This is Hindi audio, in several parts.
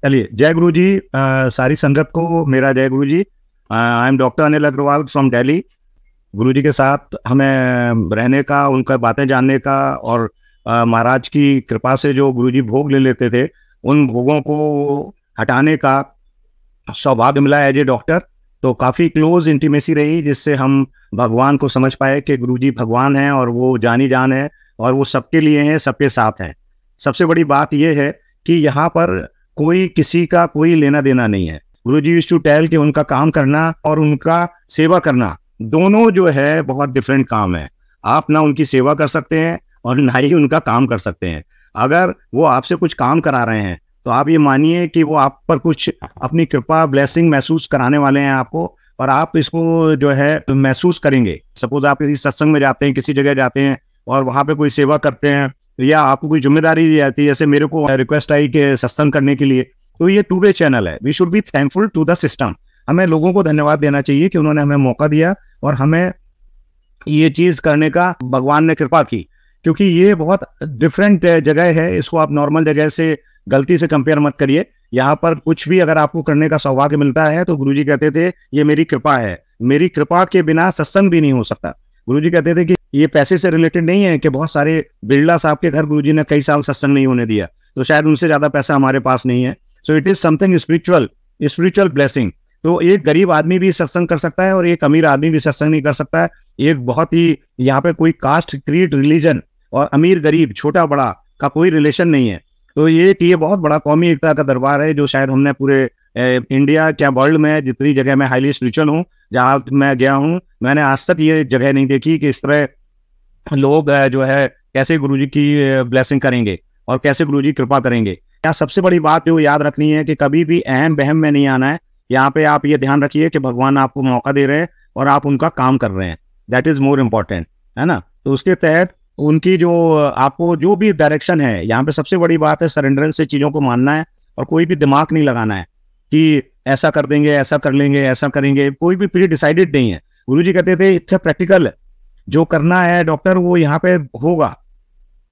चलिए, जय गुरु जी। सारी संगत को मेरा जय Guru ji. I am doctor Anil Agarwal from Delhi. Guru ji के साथ हमें रहने का, उनका बातें जानने का और महाराज की कृपा से जो गुरु जी भोग ले लेते थे, उन भोगों को हटाने का सौभाग्य मिला एज ए डॉक्टर। तो काफ़ी क्लोज इंटीमेसी रही, जिससे हम भगवान को समझ पाए कि गुरु जी भगवान हैं और वो जानी जान है और वो सबके लिए हैं, सबके साथ हैं। सबसे बड़ी बात यह है कि यहाँ पर कोई किसी का कोई लेना देना नहीं है। गुरु जी यूज्ड टू टेल कि उनका काम करना और उनका सेवा करना दोनों जो है बहुत डिफरेंट काम है। आप ना उनकी सेवा कर सकते हैं और ना ही उनका काम कर सकते हैं। अगर वो आपसे कुछ काम करा रहे हैं तो आप ये मानिए कि वो आप पर कुछ अपनी कृपा ब्लेसिंग महसूस कराने वाले हैं आपको, और आप इसको जो है महसूस करेंगे। सपोज आप किसी सत्संग में जाते हैं, किसी जगह जाते हैं और वहाँ पे कोई सेवा करते हैं या आपको कोई जिम्मेदारी दी जाती है, जैसे मेरे को रिक्वेस्ट आई कि सत्संग करने के लिए, तो ये टू वे चैनल है। We should be thankful to the system. हमें लोगों को धन्यवाद देना चाहिए कि उन्होंने हमें मौका दिया और हमें ये चीज करने का भगवान ने कृपा की, क्योंकि ये बहुत डिफरेंट जगह है। इसको आप नॉर्मल जगह से गलती से कंपेयर मत करिए। यहाँ पर कुछ भी अगर आपको करने का सौभाग्य मिलता है तो गुरुजी कहते थे ये मेरी कृपा है, मेरी कृपा के बिना सत्संग भी नहीं हो सकता। गुरुजी कहते थे कि ये पैसे से रिलेटेड नहीं है कि बहुत सारे बिरला साहब के घर गुरुजी ने कई साल सत्संग नहीं होने दिया, तो शायद उनसे ज्यादा पैसा हमारे पास नहीं है। So it is something spiritual blessing. तो एक गरीब आदमी भी सत्संग कर सकता है और एक अमीर आदमी भी सत्संग नहीं कर सकता है। एक बहुत ही, यहाँ पे कोई कास्ट क्रीड रिलीजन और अमीर गरीब छोटा बड़ा का कोई रिलेशन नहीं है। तो ये बहुत बड़ा कौमी एकता का दरबार है, जो शायद हमने पूरे इंडिया क्या वर्ल्ड में जितनी जगह मैं हाईली स्पिरिचुअल हूँ, जहाँ मैं गया हूँ, मैंने आज तक ये जगह नहीं देखी कि इस तरह लोग जो है कैसे गुरुजी की ब्लेसिंग करेंगे और कैसे गुरुजी कृपा करेंगे। यहाँ सबसे बड़ी बात जो याद रखनी है कि कभी भी अहम बहम में नहीं आना है। यहाँ पे आप ये ध्यान रखिए कि भगवान आपको मौका दे रहे हैं और आप उनका काम कर रहे हैं। दैट इज मोर इम्पोर्टेंट, है ना। तो उसके तहत उनकी जो आपको जो भी डायरेक्शन है, यहाँ पे सबसे बड़ी बात है सरेंडरेंस से चीजों को मानना है और कोई भी दिमाग नहीं लगाना है कि ऐसा कर देंगे, ऐसा कर लेंगे, ऐसा करेंगे। कोई भी प्री डिसाइडेड नहीं है। गुरुजी कहते थे इतना प्रैक्टिकल है, जो करना है डॉक्टर वो यहाँ पे होगा,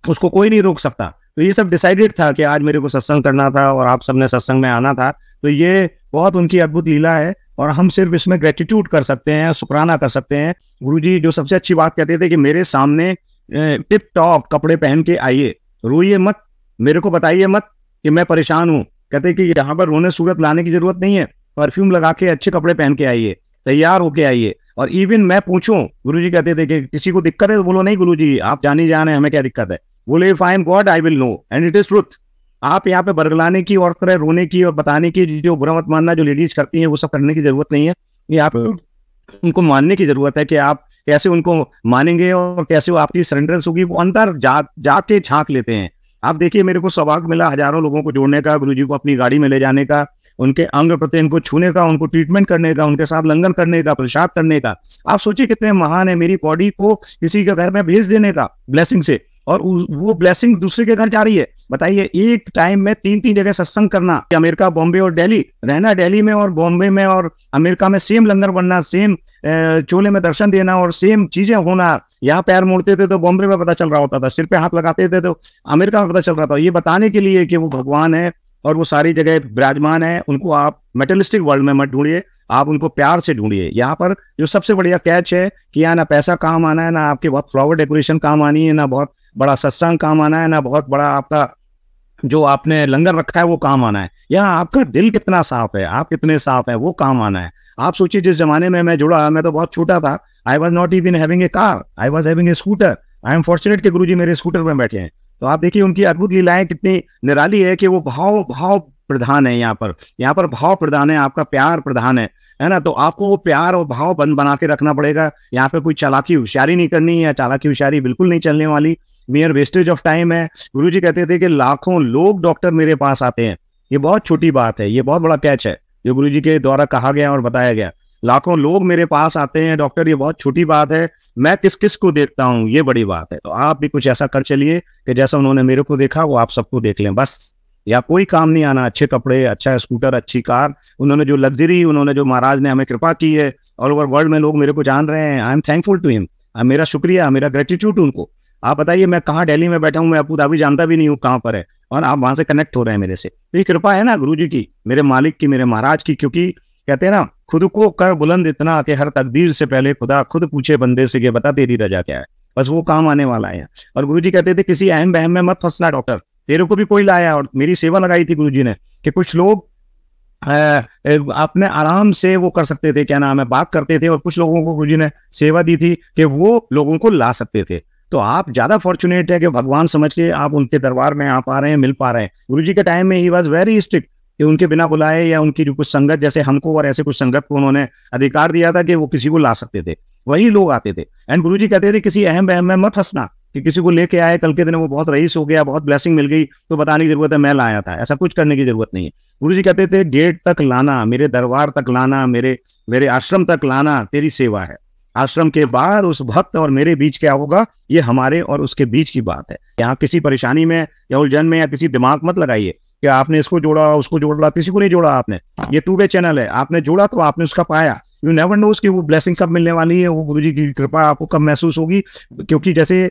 उसको कोई नहीं रोक सकता। तो ये सब डिसाइडेड था कि आज मेरे को सत्संग करना था और आप सबने सत्संग में आना था। तो ये बहुत उनकी अद्भुत लीला है और हम सिर्फ इसमें ग्रेटिट्यूड कर सकते हैं, शुक्राना कर सकते हैं। गुरुजी जो सबसे अच्छी बात कहते थे कि मेरे सामने टिप टॉप कपड़े पहन के आइए, रोइए मत, मेरे को बताइए मत कि मैं परेशान हूँ। कहते कि यहाँ पर रोने सूरत लाने की जरूरत नहीं है, परफ्यूम लगा के अच्छे कपड़े पहन के आइए, तैयार होके आइए। और इवन मैं पूछूं, गुरुजी कहते थे कि किसी को दिक्कत है तो बोलो नहीं गुरुजी आप जानी जाने, हमें क्या दिक्कत है। बोले if I am God I will know and it is truth. आप यहाँ पे बरगलाने की और तरह रोने की और बताने की, जो बुरा मत मानना जो लेडीज करती हैं, वो सब करने की जरूरत नहीं है। ये आप उनको मानने की जरूरत है कि आप कैसे उनको मानेंगे और कैसे वो आपकी सरेंडरेंस होगी। वो अंदर जाके झांक लेते हैं। आप देखिए, मेरे को सौभाग्य मिला हजारों लोगों को जोड़ने का, गुरुजी को अपनी गाड़ी में ले जाने का, उनके अंग प्रत्यंग को छूने का, उनको ट्रीटमेंट करने का, उनके साथ लंगर करने का, प्रसाद करने का। आप सोचिए कितने महान है, मेरी बॉडी को किसी के घर में भेज देने का ब्लेसिंग से, और वो ब्लेसिंग दूसरे के घर जा रही है। बताइए, एक टाइम में 3 जगह सत्संग करना, अमेरिका, बॉम्बे और दिल्ली, रहना दिल्ली में और बॉम्बे में और अमेरिका में, सेम लंगर बनना, सेम चोले में दर्शन देना और सेम चीजें होना। यहाँ पैर मोड़ते थे तो बॉम्बे में पता चल रहा होता था, सिर पे हाथ लगाते थे तो अमेरिका में पता चल रहा था। ये बताने के लिए कि वो भगवान है और वो सारी जगह विराजमान है। उनको आप मेटेलिस्टिक वर्ल्ड में मत ढूंढिए, आप उनको प्यार से ढूंढिए। यहाँ पर जो सबसे बढ़िया कैच है कि यहाँ ना पैसा काम आना है, ना आपके बहुत फ्लावर डेकोरेशन काम आनी है, ना बहुत बड़ा सत्संग काम आना है, ना बहुत बड़ा आपका जो आपने लंगर रखा है वो काम आना है। यहाँ आपका दिल कितना साफ है, आप कितने साफ है, वो काम आना है। आप सोचिए, जिस जमाने में मैं जुड़ा, मैं तो बहुत छोटा था। I was not even having a car, I was having a scooter. I am fortunate कि गुरुजी मेरे स्कूटर में बैठे हैं। तो आप देखिए उनकी अद्भुत लीलाएं कितनी निराली है कि वो भाव प्रधान है। यहाँ पर भाव प्रधान है, आपका प्यार प्रधान है ना। तो आपको वो प्यार और भाव बना के रखना पड़ेगा। यहाँ पे कोई चालाकी होशियारी नहीं करनी है, चालाकी होशियारी बिल्कुल नहीं चलने वाली। मेयर वेस्टेज ऑफ टाइम है। गुरुजी कहते थे कि लाखों लोग डॉक्टर मेरे पास आते हैं। ये बहुत छोटी बात है, ये बहुत बड़ा कैच है जो गुरुजी के द्वारा कहा गया और बताया गया। लाखों लोग मेरे पास आते हैं डॉक्टर, ये बहुत छोटी बात है। मैं किस किस को देखता हूँ, ये बड़ी बात है। तो आप भी कुछ ऐसा कर चलिए कि जैसा उन्होंने मेरे को देखा वो आप सबको देख लें बस। या कोई काम नहीं आना, अच्छे कपड़े, अच्छा स्कूटर, अच्छी कार, उन्होंने जो लग्जरी, उन्होंने जो महाराज ने हमें कृपा की है, ऑल ओवर वर्ल्ड में लोग मेरे को जान रहे हैं। I am thankful to him. मेरा शुक्रिया, मेरा ग्रेटिट्यूड उनको। आप बताइए मैं कहाँ दिल्ली में बैठा हूँ, मैं अबू धाबी जानता भी नहीं हूँ कहाँ पर है, और आप वहां से कनेक्ट हो रहे हैं मेरे से। तो ये कृपा है ना गुरु जी की, मेरे मालिक की, मेरे महाराज की। क्योंकि कहते हैं ना, खुद को कर बुलंद इतना कि हर तकदीर से पहले खुदा खुद पूछे बंदे से कि बता तेरी रजा क्या है, बस वो काम आने वाला है। और गुरु जी कहते थे किसी अहम बहम में मत फंसना डॉक्टर, तेरे को भी कोई लाया। और मेरी सेवा लगाई थी गुरु जी ने कि कुछ लोग अपने आराम से वो कर सकते थे, क्या नाम है, बात करते थे, और कुछ लोगों को गुरुजी ने सेवा दी थी कि वो लोगों को ला सकते थे। तो आप ज्यादा फॉर्चुनेट है कि भगवान समझ के आप उनके दरबार में आ पा रहे हैं, मिल पा रहे हैं। गुरुजी के टाइम में ही वॉज वेरी स्ट्रिक्ट कि उनके बिना बुलाए या उनकी जो कुछ संगत, जैसे हमको और ऐसे कुछ संगत को उन्होंने अधिकार दिया था कि वो किसी को ला सकते थे, वही लोग आते थे। एंड गुरुजी कहते थे किसी अहम बहम में मत फंसना कि किसी को लेके आए, कल के दिन वो बहुत रईस हो गया, बहुत ब्लेसिंग मिल गई तो बताने की जरूरत है मैं लाया था, ऐसा कुछ करने की जरूरत नहीं है। गुरुजी कहते थे गेट तक लाना, मेरे दरबार तक लाना, मेरे आश्रम तक लाना तेरी सेवा है। आश्रम के बाहर उस भक्त और मेरे बीच क्या होगा, ये हमारे और उसके बीच की बात है। यहाँ किसी परेशानी में या उलझन में या किसी दिमाग मत लगाइए कि आपने इसको जोड़ा उसको जोड़ा, किसी को नहीं जोड़ा आपने। ये टू वे चैनल है, आपने जोड़ा तो आपने उसका पाया। यू नेवर नोस कि वो ब्लेसिंग कब मिलने वाली है, वो गुरुजी की कृपा आपको कब महसूस होगी। क्योंकि जैसे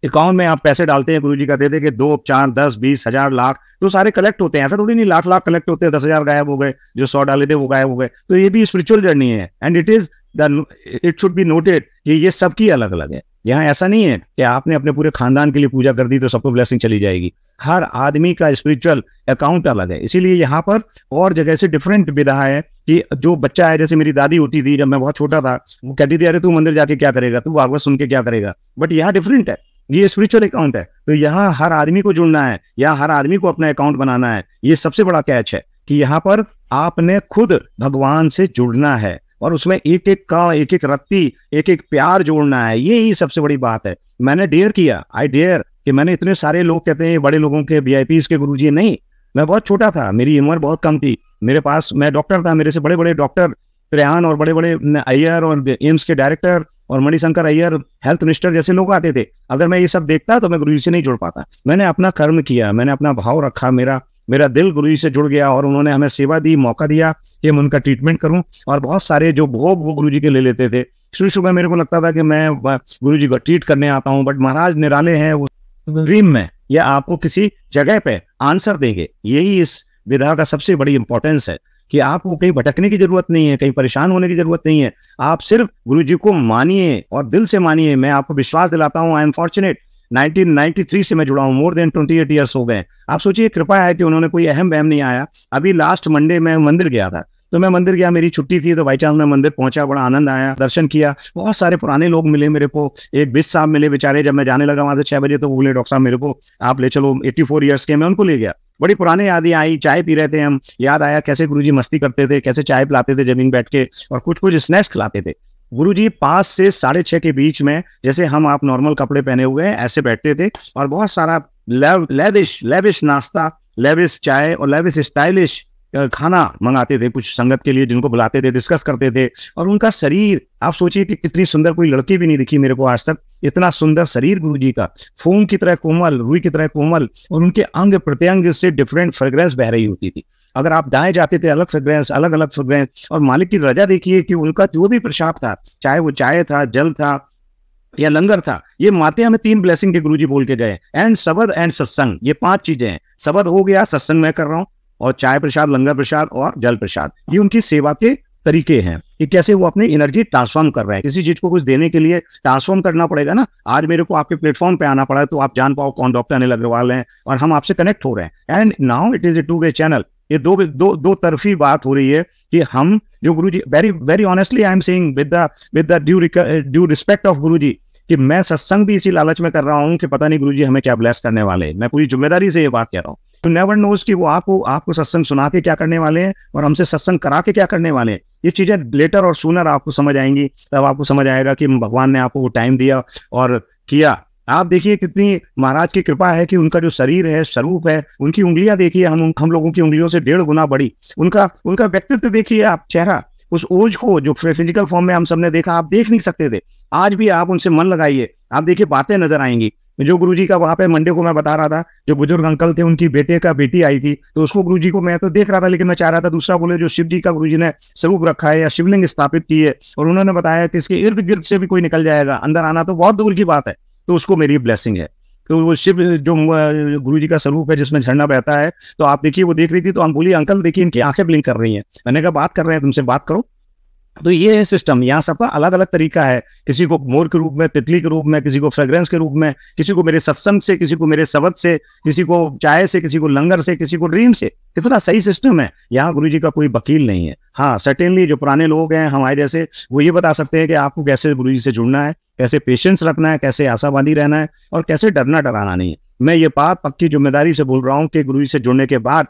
अकाउंट में आप पैसे डालते हैं, गुरुजी कहते थे कि 2, 4, 10, 20, 1000, लाख तो सारे कलेक्ट होते हैं। ऐसा थोड़ी नहीं लाख लाख कलेक्ट होते हैं, 10,000 गायब हो गए, जो 100 डाले थे वो गायब हो गए। तो ये भी स्पिरिचुअल जर्नी है and it should be noted कि ये सबकी अलग अलग है। यहाँ ऐसा नहीं है कि आपने अपने पूरे खानदान के लिए पूजा कर दी तो सबको ब्लेसिंग चली जाएगी। हर आदमी का स्पिरिचुअल अकाउंट अलग है। इसीलिए यहाँ पर और जगह से डिफरेंट विधा है कि जो बच्चा है, जैसे मेरी दादी होती थी जब मैं बहुत छोटा था, वो कहती थी अरे तू मंदिर जाके क्या करेगा, तू भागवत सुन के क्या करेगा। बट यहाँ डिफरेंट है, ये स्पिरिचुअल अकाउंट है। तो यहाँ हर आदमी को जुड़ना है, यहाँ हर आदमी को अपना अकाउंट बनाना है। ये सबसे बड़ा कैच है कि यहाँ पर आपने खुद भगवान से जुड़ना है और उसमें एक एक का एक एक रत्ती, एक एक प्यार जोड़ना है। यही सबसे बड़ी बात है। मैंने डेयर किया, आई डेयर कि मैंने इतने सारे लोग कहते हैं बड़े लोगों के वीआईपीज के गुरुजी, नहीं, मैं बहुत छोटा था, मेरी उम्र बहुत कम थी, मेरे पास, मैं डॉक्टर था, मेरे से बड़े बड़े डॉक्टर त्रेहान और बड़े बड़े अय्यर और एम्स के डायरेक्टर और मणिशंकर अय्यर हेल्थ मिनिस्टर जैसे लोग आते थे। अगर मैं ये सब देखता तो मैं गुरुजी से नहीं जुड़ पाता। मैंने अपना कर्म किया, मैंने अपना भाव रखा, मेरा दिल गुरुजी से जुड़ गया और उन्होंने हमें सेवा दी, मौका दिया कि मैं उनका ट्रीटमेंट करूं। और बहुत सारे जो भोग वो गुरुजी के ले लेते थे। शुरू में मेरे को लगता था कि मैं गुरुजी को ट्रीट करने आता हूं, बट महाराज निराले हैं, वो ड्रीम में या आपको किसी जगह पे आंसर देंगे। यही इस विधा का सबसे बड़ी इंपॉर्टेंस है कि आपको कहीं भटकने की जरूरत नहीं है, कहीं परेशान होने की जरूरत नहीं है। आप सिर्फ गुरुजी को मानिए और दिल से मानिए। मैं आपको विश्वास दिलाता हूँ, आई एम फॉर्चुनेट, 1993 से मैं जुड़ा हूँ, मोर देन 28 ईयर्स हो गए। आप सोचिए कृपा है कि उन्होंने कोई अहम बहम नहीं आया। अभी लास्ट मंडे मैं मंदिर गया था, तो मैं मंदिर गया, मेरी छुट्टी थी, तो बाई चांस मैं मंदिर पहुंचा, बड़ा आनंद आया, दर्शन किया, बहुत सारे पुराने लोग मिले मेरे को। एक बिस साहब मिले बेचारे, जब मैं जाने लगा वहां से 6 बजे तो बोले डॉक्टर साहब मेरे को आप ले चलो, 84 ईयर्स के, मैं उनको ले गया। बड़ी पुराने यादें आई, चाय पी रहे थे हम, याद आया कैसे गुरुजी मस्ती करते थे, कैसे चाय पिलाते थे जमीन बैठ के और कुछ कुछ स्नैक्स खिलाते थे। गुरुजी 5 से 6:30 के बीच में, जैसे हम आप नॉर्मल कपड़े पहने हुए हैं ऐसे बैठते थे और बहुत सारा लेविश नाश्ता, लेविश चाय और लेविश स्टाइलिश खाना मंगाते थे कुछ संगत के लिए, जिनको बुलाते थे, डिस्कस करते थे। और उनका शरीर, आप सोचिए कि कितनी सुंदर, कोई लड़की भी नहीं दिखी मेरे को आज तक, इतना सुंदर शरीर गुरुजी का, फोम की तरह कोमल, रुई की तरह कोमल, और उनके अंग प्रत्यंग से डिफरेंट फ्रेग्रेंस बह रही होती थी। अगर आप दाएं जाते थे अलग फ्रेग्रेंस, अलग अलग फ्रेग्रेंस। और मालिक की रजा देखिए कि उनका जो भी प्रसाद था, चाहे वो चाय था, जल था या लंगर था, ये माते हमें 3 ब्लेसिंग के गुरुजी बोल के गए, एंड शबद एंड सत्संग, ये 5 चीजें हैं। शबद हो गया, सत्संग मैं कर रहा हूँ, और चाय प्रसाद, लंगर प्रसाद और जल प्रसाद, ये उनकी सेवा के तरीके हैं कि कैसे वो अपनी एनर्जी ट्रांसफॉर्म कर रहे हैं। किसी चीज को कुछ देने के लिए ट्रांसफॉर्म करना पड़ेगा ना। आज मेरे को आपके प्लेटफॉर्म पे आना पड़ा है तो आप जान पाओ कौन डॉक्टर अनिल अग्रवाल हैं और हम आपसे कनेक्ट हो रहे हैं। And now it is a 2 way channel. ये दो तरफी बात हो रही है कि हम जो Guruji, very very honestly I am saying with the due respect of Guruji, कि मैं सत्संग भी इसी लालच में कर रहा हूँ कि पता नहीं गुरुजी हमें क्या ब्लेस करने वाले हैं। मैं पूरी जिम्मेदारी से ये बात कह रहा हूँ। तो नेवर नोज कि वो आपको सत्संग सुना के क्या करने वाले हैं और हमसे सत्संग करा के क्या करने वाले हैं। ये चीजें लेटर और सूनर आपको समझ आएंगी, तब आपको समझ आएगा कि भगवान ने आपको वो टाइम दिया और किया। आप देखिए कितनी महाराज की कृपा है कि उनका जो शरीर है, स्वरूप है, उनकी उंगलियां देखिए हम लोगों की उंगलियों से 1.5 गुना बड़ी। उनका व्यक्तित्व देखिए आप, चेहरा, उस ओज को जो फिजिकल फॉर्म में हम सबने देखा, आप देख नहीं सकते थे। आज भी आप उनसे मन लगाइए, आप देखिए बातें नजर आएंगी। जो गुरुजी का वहां पे मंडे को मैं बता रहा था, जो बुजुर्ग अंकल थे, उनकी बेटी आई थी, तो उसको गुरुजी को मैं तो देख रहा था, लेकिन मैं चाह रहा था दूसरा बोले। जो शिव जी का गुरुजी ने स्वरूप रखा है या शिवलिंग स्थापित की है, और उन्होंने बताया कि इसके इर्द गिर्द से भी कोई निकल जाएगा, अंदर आना तो बहुत दूर की बात है। तो उसको मेरी ब्लेसिंग है। तो वो शिव जो गुरु जी का स्वरूप है जिसमें झरना बहता है, तो आप देखिए वो देख रही थी, तो हम बोली अंकल देखिए इनकी आंखें ब्लिंक कर रही हैं। मैंने कहा बात कर रहे हैं तुमसे, बात करो। तो ये है सिस्टम, यहाँ सबका अलग अलग तरीका है, किसी को मोर के रूप में, तितली के रूप में, किसी को फ्रेग्रेंस के रूप में, किसी को मेरे सत्संग से, किसी को मेरे शब्द से, किसी को चाय से, किसी को लंगर से, किसी को ड्रीम से। कितना सही सिस्टम है, यहाँ गुरु जी का कोई वकील नहीं है। हाँ सर्टेनली जो पुराने लोग हैं हमारे जैसे, वो ये बता सकते हैं कि आपको कैसे गुरु जी से जुड़ना है, कैसे पेशेंस रखना है, कैसे आशावादी रहना है, और कैसे डरना डराना नहीं है। मैं ये बात पक्की जिम्मेदारी से बोल रहा हूँ कि गुरु जी से जुड़ने के बाद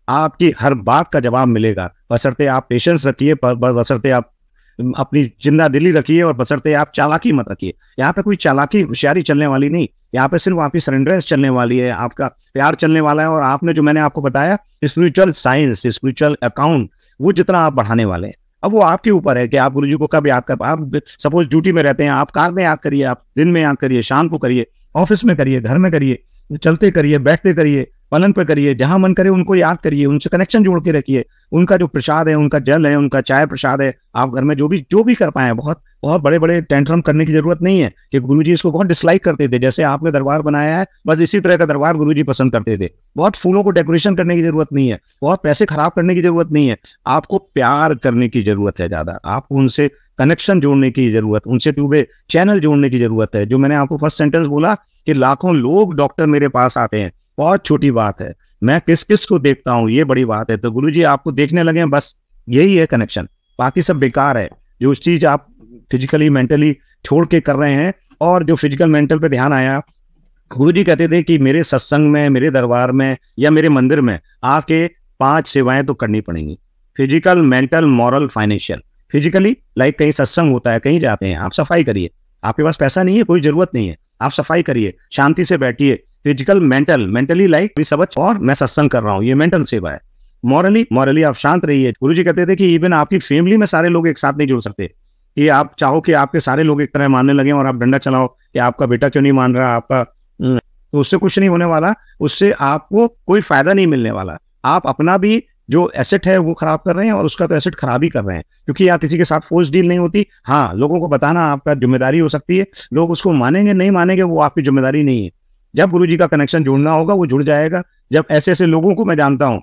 आपकी हर बात का जवाब मिलेगा, बशर्ते आप पेशेंस रखिए, बशर्ते आप अपनी जिंदा दिली रखिए, और बशर्ते आप चालाकी मत रखिए। यहाँ पे कोई चालाकी होशियारी चलने वाली नहीं, यहाँ पे सिर्फ आपकी सरेंडरेंस चलने वाली है, आपका प्यार चलने वाला है। और आपने जो मैंने आपको बताया स्पिरिचुअल साइंस, स्पिरिचुअल अकाउंट, वो जितना आप बढ़ाने वाले हैं, अब वो आपके ऊपर है कि आप गुरु जी को कब याद कर। आप सपोज ड्यूटी में रहते हैं, आप कार में याद करिए, आप दिन में याद करिए, शाम को करिए, ऑफिस में करिए, घर में करिए, चलते करिए, बैठते करिए, पलंग पे करिए, जहां मन करे उनको याद करिए, उनसे कनेक्शन जोड़ के रखिए। उनका जो प्रसाद है, उनका जल है, उनका चाय प्रसाद है, आप घर में जो भी कर पाए। बहुत बहुत बड़े बड़े टेंट्रम करने की जरूरत नहीं है कि गुरुजी इसको बहुत डिसलाइक करते थे, जैसे आपने दरबार बनाया है बस इसी तरह का दरबार गुरुजी पसंद करते थे। बहुत फूलों को डेकोरेशन करने की जरूरत नहीं है, बहुत पैसे खराब करने की जरूरत नहीं है, आपको प्यार करने की जरूरत है ज्यादा, आपको उनसे कनेक्शन जोड़ने की जरूरत, उनसे ट्यूबे चैनल जोड़ने की जरूरत है। जो मैंने आपको फर्स्ट सेंटेंस बोला कि लाखों लोग डॉक्टर मेरे पास आते हैं, बहुत छोटी बात है, मैं किस किस को देखता हूँ ये बड़ी बात है। तो गुरुजी आपको देखने लगे, बस यही है कनेक्शन, बाकी सब बेकार है। जो चीज आप फिजिकली मेंटली छोड़ के कर रहे हैं, और जो फिजिकल मेंटल पे ध्यान आया, गुरुजी कहते थे कि मेरे सत्संग में, मेरे दरबार में या मेरे मंदिर में आके 5 सेवाएं तो करनी पड़ेंगी, physical, mental, moral, financial. Physically like कहीं सत्संग होता है, कहीं जाते हैं, आप सफाई करिए, आपके पास पैसा नहीं है, कोई जरूरत नहीं है, आप सफाई करिए, शांति से बैठिए। फिजिकल, मेंटली लाइक सबक, और मैं सत्संग कर रहा हूँ, ये मेंटल सेवा है। मॉरली आप शांत रहिए। गुरुजी कहते थे कि इवन आपकी फैमिली में सारे लोग एक साथ नहीं जुड़ सकते, कि आप चाहो कि आपके सारे लोग एक तरह मानने लगे और आप डंडा चलाओ कि आपका बेटा क्यों नहीं मान रहा, आपका, तो उससे कुछ नहीं होने वाला, उससे आपको कोई फायदा नहीं मिलने वाला। आप अपना भी जो एसेट है वो खराब कर रहे हैं, और उसका तो एसेट खराब ही कर रहे हैं, क्योंकि यहाँ किसी के साथ फोर्स डील नहीं होती। हाँ, लोगों को बताना आपका जिम्मेदारी हो सकती है, लोग उसको मानेंगे नहीं मानेंगे वो आपकी जिम्मेदारी नहीं है। जब गुरुजी का कनेक्शन जुड़ना होगा वो जुड़ जाएगा। जब ऐसे ऐसे लोगों को मैं जानता हूँ,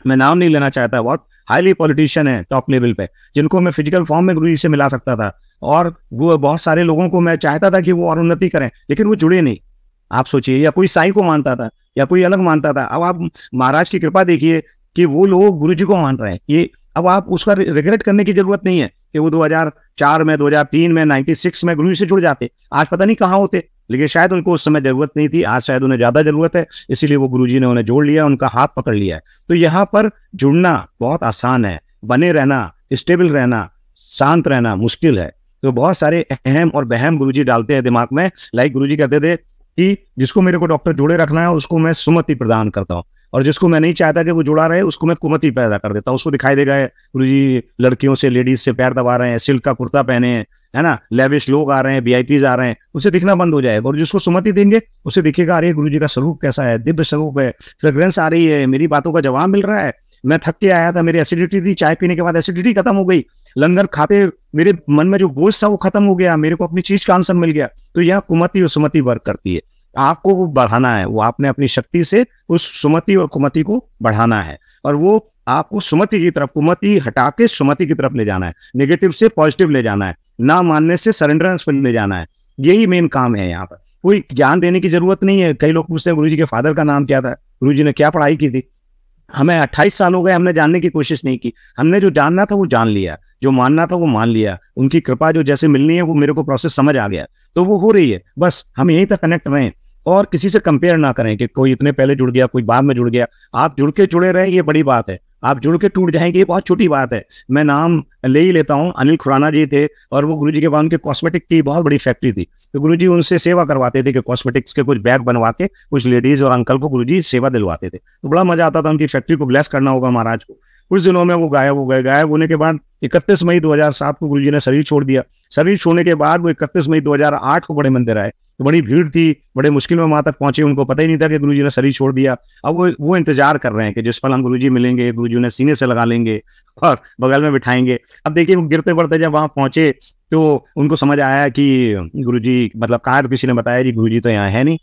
मैं नाम नहीं लेना चाहता, बहुत हाईली पॉलिटिशियन है टॉप लेवल पे, जिनको मैं फिजिकल फॉर्म में गुरुजी से मिला सकता था, और वो बहुत सारे लोगों को मैं चाहता था कि वो और उन्नति करें, लेकिन वो जुड़े नहीं। आप सोचिए, या कोई साईं को मानता था या कोई अलग मानता था। अब आप महाराज की कृपा देखिए कि वो लोग गुरुजी को मान रहे हैं। ये अब आप उसका रिग्रेट करने की जरूरत नहीं है कि वो 2004 में, 2003 में, 96 में गुरुजी से जुड़ जाते, आज पता नहीं कहाँ होते। लेकिन शायद उनको उस समय जरूरत नहीं थी, आज शायद उन्हें ज्यादा जरूरत है, इसीलिए वो गुरुजी ने उन्हें जोड़ लिया, उनका हाथ पकड़ लिया है। तो यहाँ पर जुड़ना बहुत आसान है, बने रहना, स्टेबल रहना, शांत रहना मुश्किल है। तो बहुत सारे अहम और बहम गुरुजी डालते हैं दिमाग में। लाइक गुरुजी कहते थे कि जिसको मेरे को डॉक्टर जोड़े रखना है उसको मैं सुमति प्रदान करता हूँ, और जिसको मैं नहीं चाहता कि वो जुड़ा रहे उसको मैं कुमति पैदा कर देता हूँ। उसको दिखाई देगा गुरुजी लड़कियों से, लेडीज से प्यार दबा रहे हैं, सिल्क का कुर्ता पहने हैं, है ना, लेविश लोग आ रहे हैं, वीआईपीज आ रहे हैं, उसे दिखना बंद हो जाएगा। और जिसको सुमति देंगे उसे दिखेगा, अरे गुरुजी का स्वरूप कैसा है, दिव्य स्वरूप है, फ्रेग्रेंस आ रही है, मेरी बातों का जवाब मिल रहा है। मैं थक के आया था, मेरी एसिडिटी थी, चाय पीने के बाद एसिडिटी खत्म हो गई, लंगर खाते मेरे मन में जो बोझ था वो खत्म हो गया, मेरे को अपनी चीज का आंसर मिल गया। तो यह कुमति और सुमति वर्क करती है। आपको वो बढ़ाना है, वो आपने अपनी शक्ति से उस सुमति और कुमति को बढ़ाना है, और वो आपको सुमति की तरफ, कुमति हटा के सुमति की तरफ ले जाना है, नेगेटिव से पॉजिटिव ले जाना है, ना मानने से सरेंडरेंस पर ले जाना है। यही मेन काम है। यहाँ पर कोई ज्ञान देने की जरूरत नहीं है। कई लोग पूछते हैं गुरुजी के फादर का नाम क्या था, गुरुजी ने क्या पढ़ाई की थी। हमें 28 साल हो गए, हमने जानने की कोशिश नहीं की। हमने जो जानना था वो जान लिया, जो मानना था वो मान लिया। उनकी कृपा जो जैसे मिलनी है वो मेरे को प्रोसेस समझ आ गया, तो वो हो रही है। बस हम यहीं तक कनेक्ट रहें और किसी से कंपेयर ना करें कि कोई इतने पहले जुड़ गया, कोई बाद में जुड़ गया। आप जुड़ के जुड़े रहे, ये बड़ी बात है। आप जुड़ के टूट जाएंगे, ये बहुत छोटी बात है। मैं नाम ले ही लेता हूँ, अनिल खुराना जी थे, और वो गुरुजी के बाद उनके कॉस्मेटिक की बहुत बड़ी फैक्ट्री थी। तो गुरुजी उनसे सेवा करवाते थे कि कॉस्मेटिक्स के कुछ बैग बनवा के कुछ लेडीज और अंकल को गुरुजी सेवा दिलवाते थे। तो बड़ा मजा आता था। उनकी फैक्ट्री को ब्लेस करना होगा महाराज को। कुछ दिनों में वो गायब हो गए। गायब होने के बाद 31 मई 2007 को गुरुजी ने शरीर छोड़ दिया। शरीर छोड़ने के बाद वो 31 मई 2008 को बड़े मंदिर आए। तो बड़ी भीड़ थी, बड़े मुश्किल में वहां तक पहुंचे, उनको पता ही नहीं था कि गुरुजी ने शरीर छोड़ दिया। अब वो इंतजार कर रहे हैं कि जिस पल हम गुरुजी मिलेंगे, गुरुजी उन्हें सीने से लगा लेंगे और बगल में बिठाएंगे। अब देखिए वो गिरते पड़ते जब वहां पहुंचे तो उनको समझ आया कि गुरुजी मतलब कहा, तो किसी ने बताया जी गुरुजी तो यहाँ है नहीं,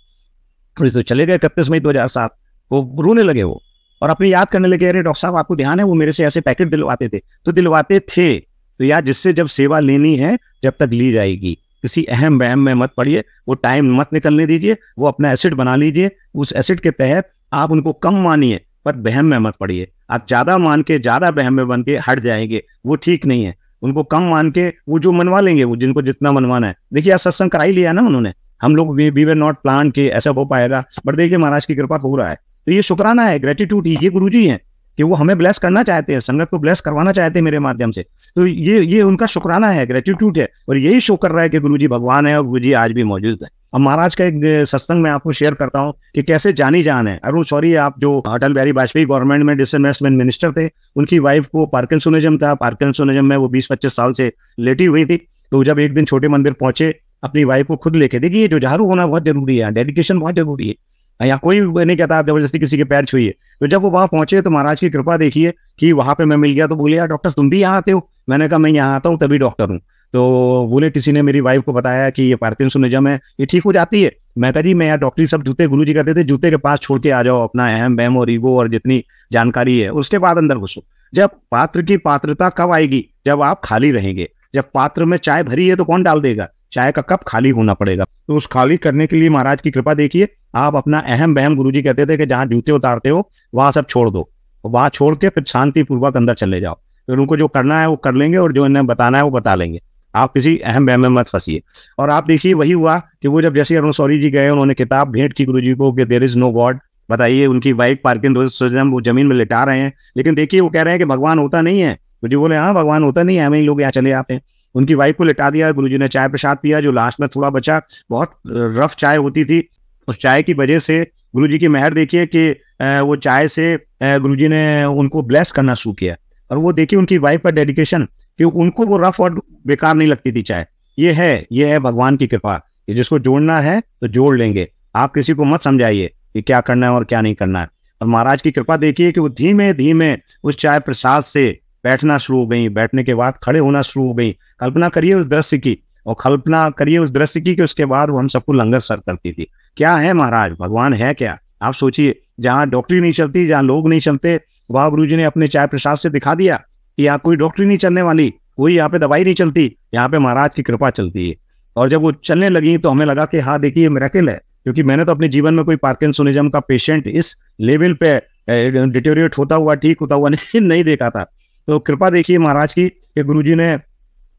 गुरुजी तो चले गए 31 मई 2007। वो रोने लगे वो और अपनी याद करने लगे, अरे डॉक्टर साहब आपको ध्यान है वो मेरे से ऐसे पैकेट दिलवाते थे, तो दिलवाते थे। तो यार जिससे जब सेवा लेनी है जब तक ली जाएगी, किसी अहम बहम में मत पड़िए, वो टाइम मत निकलने दीजिए, वो अपना एसिड बना लीजिए, उस एसिड के तहत आप उनको कम मानिए पर बहम में मत पड़िए। आप ज्यादा मान के ज्यादा बहम में बन के हट जाएंगे, वो ठीक नहीं है। उनको कम मान के वो जो मनवा लेंगे, वो जिनको जितना मनवाना है। देखिए आज सत्संग करा ही लिया ना उन्होंने, हम लोग वी वर नॉट प्लान के ऐसा हो पाएगा, बट देखिए महाराज की कृपा हो रहा है। तो ये शुक्राना है, ग्रेटिट्यूड, ये गुरुजी हैं कि वो हमें ब्लेस करना चाहते हैं, संगत को ब्लेस करवाना चाहते हैं मेरे माध्यम से। तो ये उनका शुक्राना है, ग्रेटिट्यूड है, और यही शो कर रहा है कि गुरुजी भगवान है और गुरुजी आज भी मौजूद है। अब महाराज का एक सत्संग मैं आपको शेयर करता हूँ कि कैसे जानी जान है। अरुण शौरी, आप जो अटल बिहारी वाजपेयी गवर्नमेंट में डिसइन्वेस्टमेंट मिनिस्टर थे, उनकी वाइफ को पार्किंसोनिज्म था। पार्किंसोनिज्म में वो 20-25 साल से लेटी हुई थी। तो जब एक दिन छोटे मंदिर पहुंचे, अपनी वाइफ को खुद लेके, देखिए जो झाड़ू होना बहुत जरूरी है, डेडिकेशन बहुत जरूरी है, यहाँ कोई नहीं कहता आप जबरदस्ती किसी के पैर छुइए। तो जब वो वहां पहुंचे तो महाराज की कृपा देखिए कि वहां पे मैं मिल गया। तो बोले यार डॉक्टर तुम भी यहाँ आते हो? मैंने कहा मैं यहाँ आता हूँ तभी डॉक्टर हूँ। तो बोले किसी ने मेरी वाइफ को बताया कि ये पार्किंसोनिज्म है, ये ठीक हो जाती है। मैं कहा जी मैं यार डॉक्टरी सब जूते गुरुजी कहते थे जूते के पास छोड़ के आ जाओ, अपना अहम बहम और ईगो और जितनी जानकारी है उसके बाद अंदर घुसो। जब पात्र की पात्रता कब आएगी? जब आप खाली रहेंगे। जब पात्र में चाय भरी है तो कौन डाल देगा? चाय का कप खाली होना पड़ेगा। तो उस खाली करने के लिए महाराज की कृपा देखिए, आप अपना अहम बहम, गुरुजी कहते थे कि जहां जूते उतारते हो वहां सब छोड़ दो, वहां छोड़ के फिर शांति पूर्वक अंदर चले जाओ। तो उनको जो करना है वो कर लेंगे और जो इन्हें बताना है वो बता लेंगे। आप किसी अहम बहम में मत फंसिए। और आप देखिए वही हुआ कि वो जब जैसे अरुण शौरी जी गए, उन्होंने किताब भेंट की गुरुजी को कि देयर इज नो गॉड। बताइए उनकी वाइफ पार्किंसोनिज्म, वो जमीन में लिटा रहे हैं, लेकिन देखिए वो कह रहे हैं कि भगवान होता नहीं है। गुरुजी बोले हाँ भगवान होता नहीं है, हमें लोग यहाँ चले आते हैं। उनकी वाइफ को लिटा दिया, गुरुजी ने चाय प्रसाद पिया, जो लास्ट में थोड़ा बचा, बहुत रफ चाय होती थी। उस चाय की वजह से गुरुजी की मेहर देखिए कि वो चाय से गुरुजी ने उनको ब्लेस करना शुरू किया। और वो देखिए उनकी वाइफ का डेडिकेशन कि उनको वो रफ और बेकार नहीं लगती थी चाय। ये है भगवान की कृपा कि जिसको जोड़ना है तो जोड़ लेंगे। आप किसी को मत समझाइए कि क्या करना है और क्या नहीं करना है। और महाराज की कृपा देखिए कि वो धीमे धीमे उस चाय प्रसाद से बैठना शुरू हो गई, बैठने के बाद खड़े होना शुरू हो गई। कल्पना करिए उस दृश्य की, और कल्पना करिए उस दृश्य की कि उसके बाद वो हम सबको लंगर सर्व करती थी। क्या है महाराज, भगवान है क्या? आप सोचिए, जहाँ डॉक्टरी नहीं चलती, जहाँ लोग नहीं चलते, वहां गुरुजी ने अपने चाय प्रसाद से दिखा दिया कि यहाँ कोई डॉक्टरी नहीं चलने वाली, कोई यहाँ पे दवाई नहीं चलती, यहाँ पे महाराज की कृपा चलती है। और जब वो चलने लगी तो हमें लगा कि हाँ देखिए ये मिरेकल है, क्योंकि मैंने तो अपने जीवन में कोई पार्किंसोनिज्म का पेशेंट इस लेवल पे डिटेरियोरेट होता हुआ, ठीक होता हुआ नहीं देखा था। तो कृपा देखिए महाराज की कि गुरुजी ने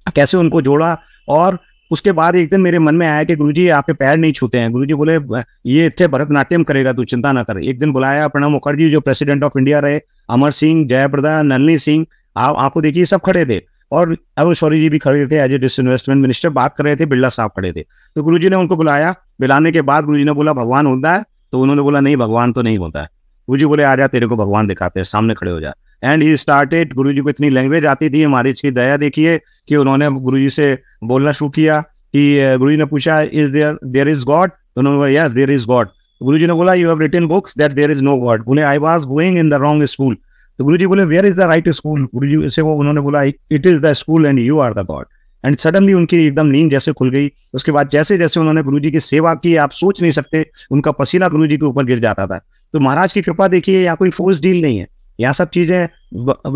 कैसे उनको जोड़ा। और उसके बाद एक दिन मेरे मन में आया कि गुरुजी आपके पैर नहीं छूते हैं। गुरुजी बोले ये इतने भरतनाट्यम करेगा, तू चिंता ना कर। एक दिन बुलाया प्रणब मुखर्जी जो प्रेसिडेंट ऑफ इंडिया रहे, अमर सिंह, जयप्रदा, नलिनी सिंह, आपको देखिए सब खड़े थे। और अरुण शौरी जी भी खड़े थे, एज ए डिसइन्वेस्टमेंट मिनिस्टर बात कर रहे थे, बिरला साहब खड़े थे। तो गुरुजी ने उनको बुलाया। बुलाने के बाद गुरुजी ने बोला भगवान होता है? तो उन्होंने बोला नहीं भगवान तो नहीं होता है। गुरुजी बोले आजा तेरे को भगवान दिखाते हैं, सामने खड़े हो जा। And he started. गुरुजी को इतनी लैंग्वेज आती थी, हमारी इसकी दया देखिए कि उन्होंने गुरुजी से बोलना शुरू किया। कि गुरुजी ने पूछा इज देयर इज गॉड? तो उन्होंने बोला yes there is God. Guruji ने बोला you have written books that there is no God. बोले I was going in the wrong school. तो गुरुजी बोले where is the right school? Guruji से वो उन्होंने बोला it is the school and you are the God. And suddenly उनकी एकदम नींद जैसे खुल गई। उसके बाद जैसे जैसे उन्होंने गुरुजी की सेवा की, आप सोच नहीं सकते, उनका पसीना गुरुजी के ऊपर गिर जाता था। तो महाराज की कृपा देखिए, यहाँ कोई फोर्स डील नहीं है, यहाँ सब चीजें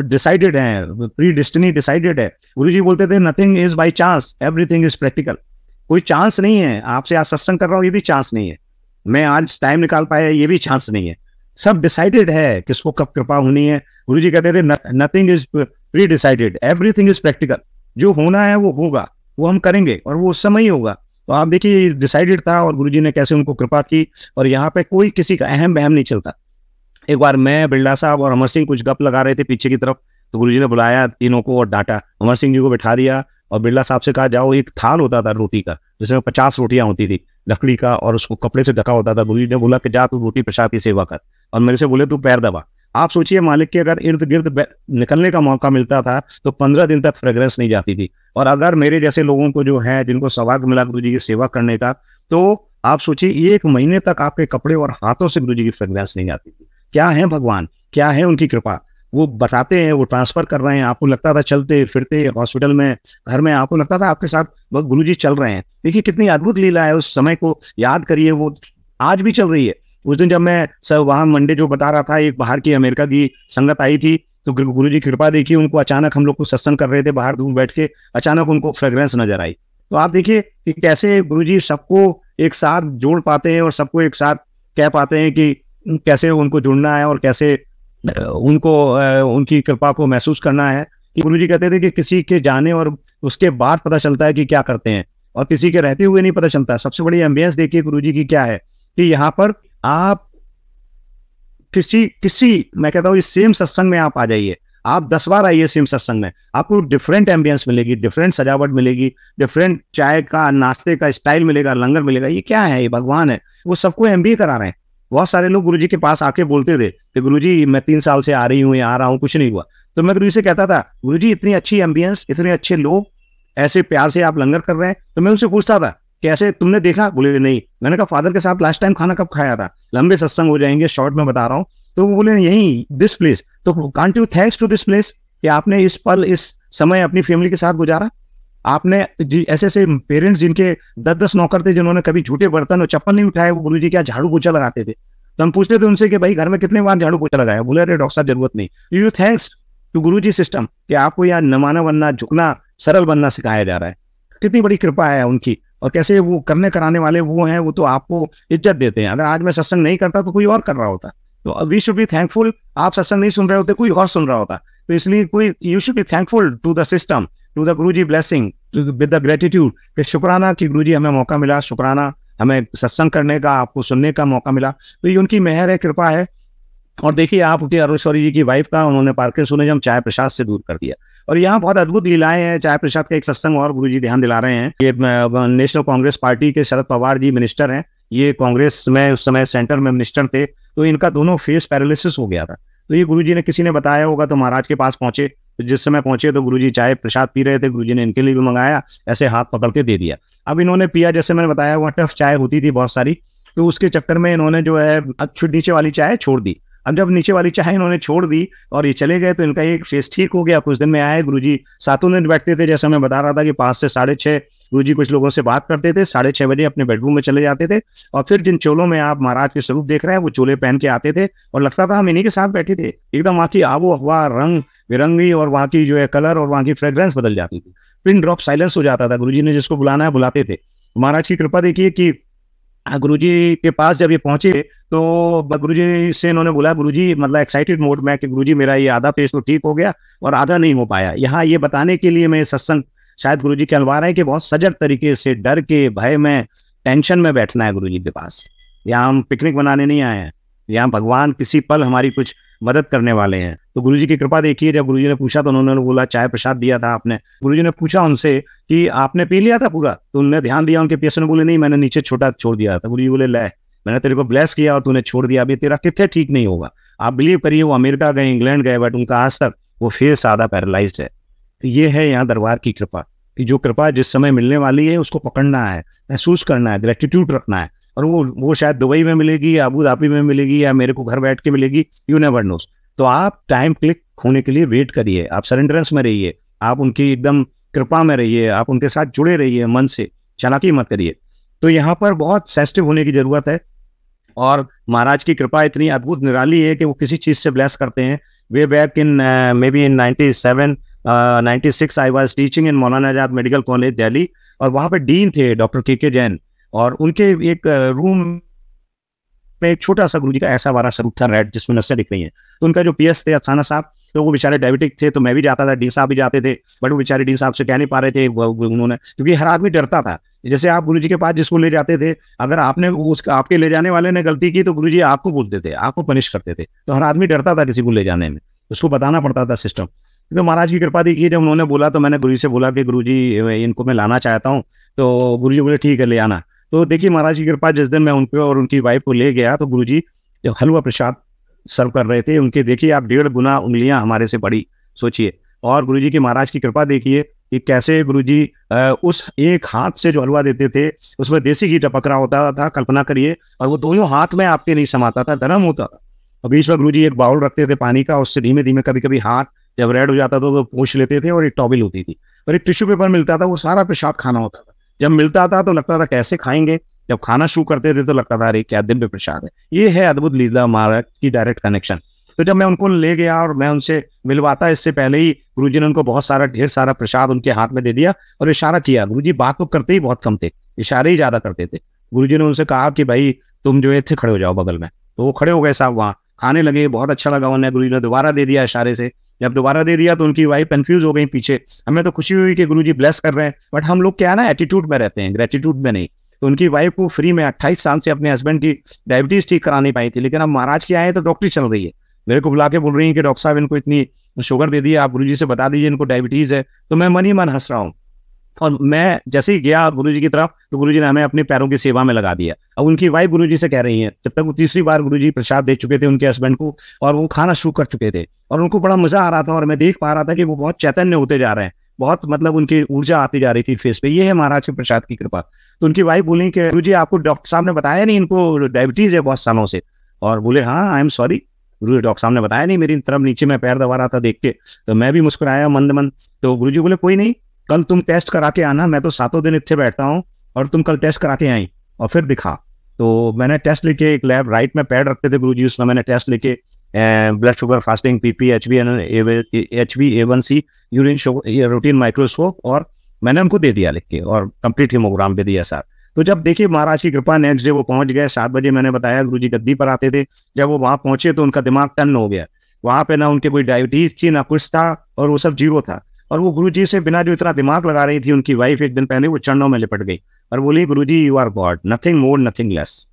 डिसाइडेड हैं, प्री डेस्टिनी डिसाइडेड है। गुरुजी बोलते थे nothing is by chance, everything is practical. कोई चांस नहीं है। आपसे आज सत्संग कर रहा हूँ ये भी चांस नहीं है, मैं आज टाइम निकाल पाया ये भी चांस नहीं है। सब डिसाइडेड है किसको कब कृपा होनी है। गुरुजी कहते थे nothing is pre decided, everything is practical. जो होना है वो होगा, वो हम करेंगे और वो उस समय ही होगा। तो आप देखिए डिसाइडेड था और गुरुजी ने कैसे उनको कृपा की। और यहाँ पे कोई किसी का अहम बहम नहीं चलता। एक बार मैं, बिरला साहब और अमर सिंह कुछ गप लगा रहे थे पीछे की तरफ। तो गुरुजी ने बुलाया तीनों को और डांटा। अमर सिंह जी को बिठा दिया और बिरला साहब से कहा जाओ, एक थाल होता था रोटी का जिसमें 50 रोटियां होती थी लकड़ी का, और उसको कपड़े से ढका होता था। गुरुजी ने बोला कि जा तू रोटी प्रसाद की सेवा कर, और मेरे से बोले तू पैर दबा। आप सोचिए मालिक के अगर इर्द गिर्द निकलने का मौका मिलता था तो 15 दिन तक फ्रेग्रेंस नहीं जाती थी। और अगर मेरे जैसे लोगों को जो है, जिनको सौभाग्य मिला गुरुजी की सेवा करने का, तो आप सोचिए 1 महीने तक आपके कपड़े और हाथों से गुरुजी की फ्रेग्रेंस नहीं आती थी। क्या है भगवान, क्या है उनकी कृपा। वो बताते हैं, वो ट्रांसफर कर रहे हैं, आपको लगता था चलते फिरते हॉस्पिटल में, घर में, आपको लगता था आपके साथ गुरुजी चल रहे हैं। देखिए कितनी अद्भुत लीला है, उस समय को याद करिए, वो आज भी चल रही है। उस दिन जब मैं सर वहाँ मंडे जो बता रहा था, एक बाहर की अमेरिका की संगत आई थी, तो गुरुजी की कृपा देखिए, उनको अचानक, हम लोग को सत्संग कर रहे थे बाहर दूर बैठ के, अचानक उनको फ्रेग्रेंस नजर आई। तो आप देखिए कि कैसे गुरुजी सबको एक साथ जोड़ पाते हैं और सबको एक साथ कह पाते हैं कि कैसे उनको जुड़ना है और कैसे उनको उनकी कृपा को महसूस करना है। कि गुरुजी कहते थे कि किसी के जाने और उसके बाद पता चलता है कि क्या करते हैं, और किसी के रहते हुए नहीं पता चलता। सबसे बड़ी एम्बियंस देखिए गुरुजी की क्या है कि यहाँ पर आप किसी मैं कहता हूँ इस सेम सत्संग में आप आ जाइए, आप 10 बार आइए सेम सत्संग में, आपको डिफरेंट एम्बियंस मिलेगी, डिफरेंट सजावट मिलेगी, डिफरेंट चाय का नाश्ते का स्टाइल मिलेगा, लंगर मिलेगा। ये क्या है, ये भगवान है, वो सबको एमबीए करा रहे हैं। बहुत सारे लोग गुरुजी के पास आके बोलते थे कि गुरुजी मैं 3 साल से आ रही हूँ, आ रहा हूँ, कुछ नहीं हुआ। तो मैं गुरुजी से कहता था, गुरुजी इतनी अच्छी एम्बियंस, इतने अच्छे लोग, ऐसे प्यार से आप लंगर कर रहे हैं। तो मैं उनसे पूछता था कैसे तुमने देखा, बोले नहीं। मैंने कहा फादर के साथ लास्ट टाइम खाना कब खाया था, लंबे सत्संग हो जाएंगे, शॉर्ट में बता रहा हूँ। तो वो बोले यही दिस प्लेस। तो can't you thanks to this place कि आपने इस पल, इस समय अपनी फैमिली के साथ गुजारा। आपने ऐसे ऐसे पेरेंट्स जिनके 10-10 नौकर थे, जिन्होंने कभी झूठे बर्तन और चप्पल नहीं उठाए, वो गुरुजी क्या झाड़ू पोछा लगाते थे। तो हम पूछते थे उनसे कि भाई घर में कितने बार झाड़ू पोछा लगाया, बोले अरे डॉक्टर साहब जरूरत नहीं। You thanks to Guruji system कि आपको यहाँ नमाना बनना, झुकना, सरल बनना सिखाया जा रहा है। कितनी बड़ी कृपा है उनकी, और कैसे वो करने कराने वाले वो हैं, वो तो आपको इज्जत देते हैं। अगर आज मैं सत्संग नहीं करता तो कोई और कर रहा होता, तो वी शुड बी थैंकफुल। आप सत्संग नहीं सुन रहे होते, कोई और सुन रहा होता। तो इसलिए you should be thankful to the system, to the Guruji blessing, with the gratitude, कि शुक्राना कि गुरुजी हमें मौका मिला, शुक्राना हमें सत्संग करने का, आपको सुनने का मौका मिला। तो ये उनकी मेहर है, कृपा है। और देखिए आप उनकी अरुणेश्वरी जी की वाइफ का उन्होंने पार्किंसोनिज्म चाय प्रसाद से दूर कर दिया। और यहाँ बहुत अद्भुत लीलाएं हैं। चाय प्रसाद का एक सत्संग और गुरुजी ध्यान दिला रहे हैं। ये नेशनल कांग्रेस पार्टी के शरद पवार जी मिनिस्टर हैं, ये कांग्रेस में उस समय सेंटर में मिनिस्टर थे। तो इनका दोनों फेस पैरालिसिस हो गया था। तो ये गुरुजी ने, किसी ने बताया होगा, तो महाराज के पास पहुंचे। तो जिस समय पहुंचे तो गुरुजी चाय प्रसाद पी रहे थे, गुरुजी ने इनके लिए भी मंगाया, ऐसे हाथ पकड़ के दे दिया। अब इन्होंने पिया, जैसे मैंने बताया, वह टफ चाय होती थी बहुत सारी, तो उसके चक्कर में इन्होंने जो है नीचे वाली चाय छोड़ दी। अब जब नीचे वाली चाय इन्होंने छोड़ दी और ये चले गए, तो इनका एक फेस ठीक हो गया। कुछ दिन में आए गुरुजी, सातों दिन बैठते थे, जैसा मैं बता रहा था कि 5 से 6:30 गुरुजी कुछ लोगों से बात करते थे, 6:30 बजे अपने बेडरूम में चले जाते थे। और फिर जिन चोलों में आप महाराज के स्वरूप देख रहे हैं, वो चोले पहन के आते थे, और लगता था हम इन्हीं के साथ बैठे थे। एकदम वहाँ की आबो हवा, रंग बिरंगी, और वहाँ की जो है कलर और वहाँ की फ्रेग्रेंस बदल जाती थी। पिन ड्रॉप साइलेंस हो जाता था। गुरुजी ने जिसको बुलाना है बुलाते थे। महाराज की कृपा देखिए कि गुरुजी के पास जब ये पहुंचे, तो गुरुजी से इन्होंने बोला, गुरुजी मतलब एक्साइटेड मोड में, कि गुरुजी मेरा ये आधा पेश तो ठीक हो गया और आधा नहीं हो पाया। यहाँ ये बताने के लिए मैं सत्संग शायद गुरुजी के अलवा रहे हैं कि बहुत सजग तरीके से, डर के, भय में, टेंशन में बैठना है गुरुजी के पास। यहाँ हम पिकनिक बनाने नहीं आए हैं, यहाँ भगवान किसी पल हमारी कुछ मदद करने वाले हैं। तो गुरुजी की कृपा देखिए, जब गुरुजी ने पूछा तो उन्होंने बोला चाय प्रसाद दिया था आपने। गुरुजी ने पूछा उनसे कि आपने पी लिया था पूरा, तो उन्होंने ध्यान दिया, उनके पेशेंट ने बोले नहीं, मैंने नीचे छोटा छोड़ दिया था। गुरुजी बोले ले, मैंने तेरे को ब्लेस किया और तूने छोड़ दिया, अभी तेरा कितने ठीक नहीं होगा। आप बिलीव करिए, वो अमेरिका गए, इंग्लैंड गए, बट उनका आज तक वो फेस आधा पैरालाइज्ड है। तो ये है यहाँ दरबार की कृपा, कि जो कृपा जिस समय मिलने वाली है उसको पकड़ना है, महसूस करना है, ग्रेटिट्यूड रखना है। और वो शायद दुबई में मिलेगी, या अबू धाबी में मिलेगी, या मेरे को घर बैठ के मिलेगी, यू नेवर नोस। तो आप टाइम क्लिक होने के लिए वेट करिए, आप सरेंडरेंस में रहिए, आप उनकी एकदम कृपा में रहिए, आप उनके साथ जुड़े रहिए, मन से चालाकी मत करिए। तो यहाँ पर बहुत सेंसिटिव होने की जरूरत है। और महाराज की कृपा इतनी अद्भुत निराली है कि वो किसी चीज से ब्लेस करते हैं। Way back in may be in 96 I was teaching in Maulana Azad medical college Delhi, और वहाँ पे डीन थे डॉक्टर के जैन, और उनके एक रूम में एक छोटा सा गुरुजी का ऐसा बड़ा स्वरूप था, रेड, जिसमें नसें दिख रही हैं। तो उनका जो पीएस थे अफसाना साहब, तो वो बेचारे डायबिटिक थे, तो मैं भी जाता था, डी साहब भी जाते थे, बट वो बेचारे डी साहब से कह नहीं पा रहे थे। उन्होंने, क्योंकि हर आदमी डरता था। जैसे आप गुरुजी के पास जिसको ले जाते थे, अगर आपने आपके ले जाने वाले ने गलती की तो गुरुजी आपको बोलते थे, आपको पनिश करते थे। तो हर आदमी डरता था किसी को ले जाने में, उसको बताना पड़ता था सिस्टम। तो महाराज की कृपा देखिए, जब उन्होंने बोला तो मैंने गुरुजी से बोला कि गुरुजी इनको मैं लाना चाहता हूँ। तो गुरुजी बोले ठीक है, ले आना। तो देखिए महाराज की कृपा, जिस दिन मैं उनको और उनकी वाइफ को ले गया, तो गुरुजी जब हलवा प्रसाद सर्व कर रहे थे, उनके देखिए आप 1.5 गुना उंगलियां हमारे से बड़ी, सोचिए। और गुरुजी की, महाराज की कृपा देखिए कि कैसे गुरुजी उस एक हाथ से जो हलवा देते थे उसमें देसी घी टपक रहा होता था, कल्पना करिए, और वो दोनों हाथ में आपके नहीं समाता था, गर्म होता था। और बीच में गुरुजी एक बाउल रखते थे पानी का, उससे धीमे धीमे कभी कभी हाथ जब रेड हो जाता था तो पोंछ लेते थे, और एक टॉवल होती थी और एक टिश्यू पेपर मिलता था, वो सारा पेशाब खाना होता था। जब मिलता था तो लगता था कैसे खाएंगे, जब खाना शुरू करते थे तो लगता था अरे क्या दिव्य प्रसाद है। ये है अद्भुत लीला महाराज की डायरेक्ट कनेक्शन। तो जब मैं उनको ले गया और मैं उनसे मिलवाता, इससे पहले ही गुरुजी ने उनको बहुत सारा ढेर सारा प्रसाद उनके हाथ में दे दिया और इशारा किया। गुरुजी बात तो करते ही बहुत कम थे, इशारे ही ज्यादा करते थे। गुरुजी ने उनसे कहा कि भाई तुम जो है थे खड़े हो जाओ बगल में, तो वो खड़े हो गए साहब, वहाँ खाने लगे, बहुत अच्छा लगा उन्हें। गुरुजी ने दोबारा दे दिया इशारे से, जब दोबारा दे दिया तो उनकी वाइफ कंफ्यूज हो गई पीछे। हमें तो खुशी हुई कि गुरुजी ब्लेस कर रहे हैं, बट हम लोग क्या है ना एटीट्यूड में रहते हैं, ग्रेटिट्यूड में नहीं। तो उनकी वाइफ को फ्री में 28 साल से अपने हस्बैंड की डायबिटीज ठीक करा नहीं पाई थी, लेकिन अब महाराज की आए तो डॉक्टरी चल रही है, मेरे को बुला के बोल रही है कि डॉक्टर साहब इनको इतनी शुगर दे दी, आप गुरुजी से बता दीजिए इनको डायबिटीज है। तो मैं मन ही मन हंस रहा हूँ, और मैं जैसे ही गया गुरुजी की तरफ तो गुरुजी ने हमें अपने पैरों की सेवा में लगा दिया। अब उनकी वाइफ गुरुजी से कह रही है, जब तक वो तीसरी बार गुरुजी प्रसाद दे चुके थे उनके हस्बैंड को और वो खाना शुरू कर चुके थे, और उनको बड़ा मजा आ रहा था, और मैं देख पा रहा था कि वो बहुत चैतन्य होते जा रहे हैं, बहुत मतलब उनकी ऊर्जा आती जा रही थी फेस पे। ये है महाराज के प्रसाद की कृपा। तो उनकी वाइफ बोली कि गुरुजी आपको डॉक्टर साहब ने बताया नहीं इनको डायबिटीज है बहुत सालों से? और बोले हाँ I am sorry Guru, doctor साहब ने बताया नहीं, मेरी तरफ नीचे मैं पैर दबा रहा था देख के, तो मैं भी मुस्कुराया मंद मंद। तो गुरुजी बोले कोई नहीं, कल तुम टेस्ट करा के आना, मैं तो 7 दिन इतने बैठता हूँ, और तुम कल टेस्ट करा के आई और फिर दिखा। तो मैंने टेस्ट लेके, एक लैब राइट में पैड रखते थे गुरुजी, उसमें मैंने टेस्ट लेके blood sugar, fasting, PP, HbA1c, urine routine microscope, और मैंने उनको दे दिया लिख के, और कंप्लीट हीमोग्राम पे दिया सर। तो जब देखिए महाराज की कृपा, नेक्स्ट डे वो पहुंच गए 7 बजे, मैंने बताया गुरुजी गद्दी पर आते थे। जब वो वहां पहुंचे तो उनका दिमाग टन हो गया, वहां पे ना उनके कोई डायबिटीज थी ना कुछ था, और वो सब जीरो था। और वो गुरुजी से बिना जो इतना दिमाग लगा रही थी उनकी वाइफ, एक दिन पहले वो चरणों में लिपट गई और बोली Guruji you are God, nothing more nothing less.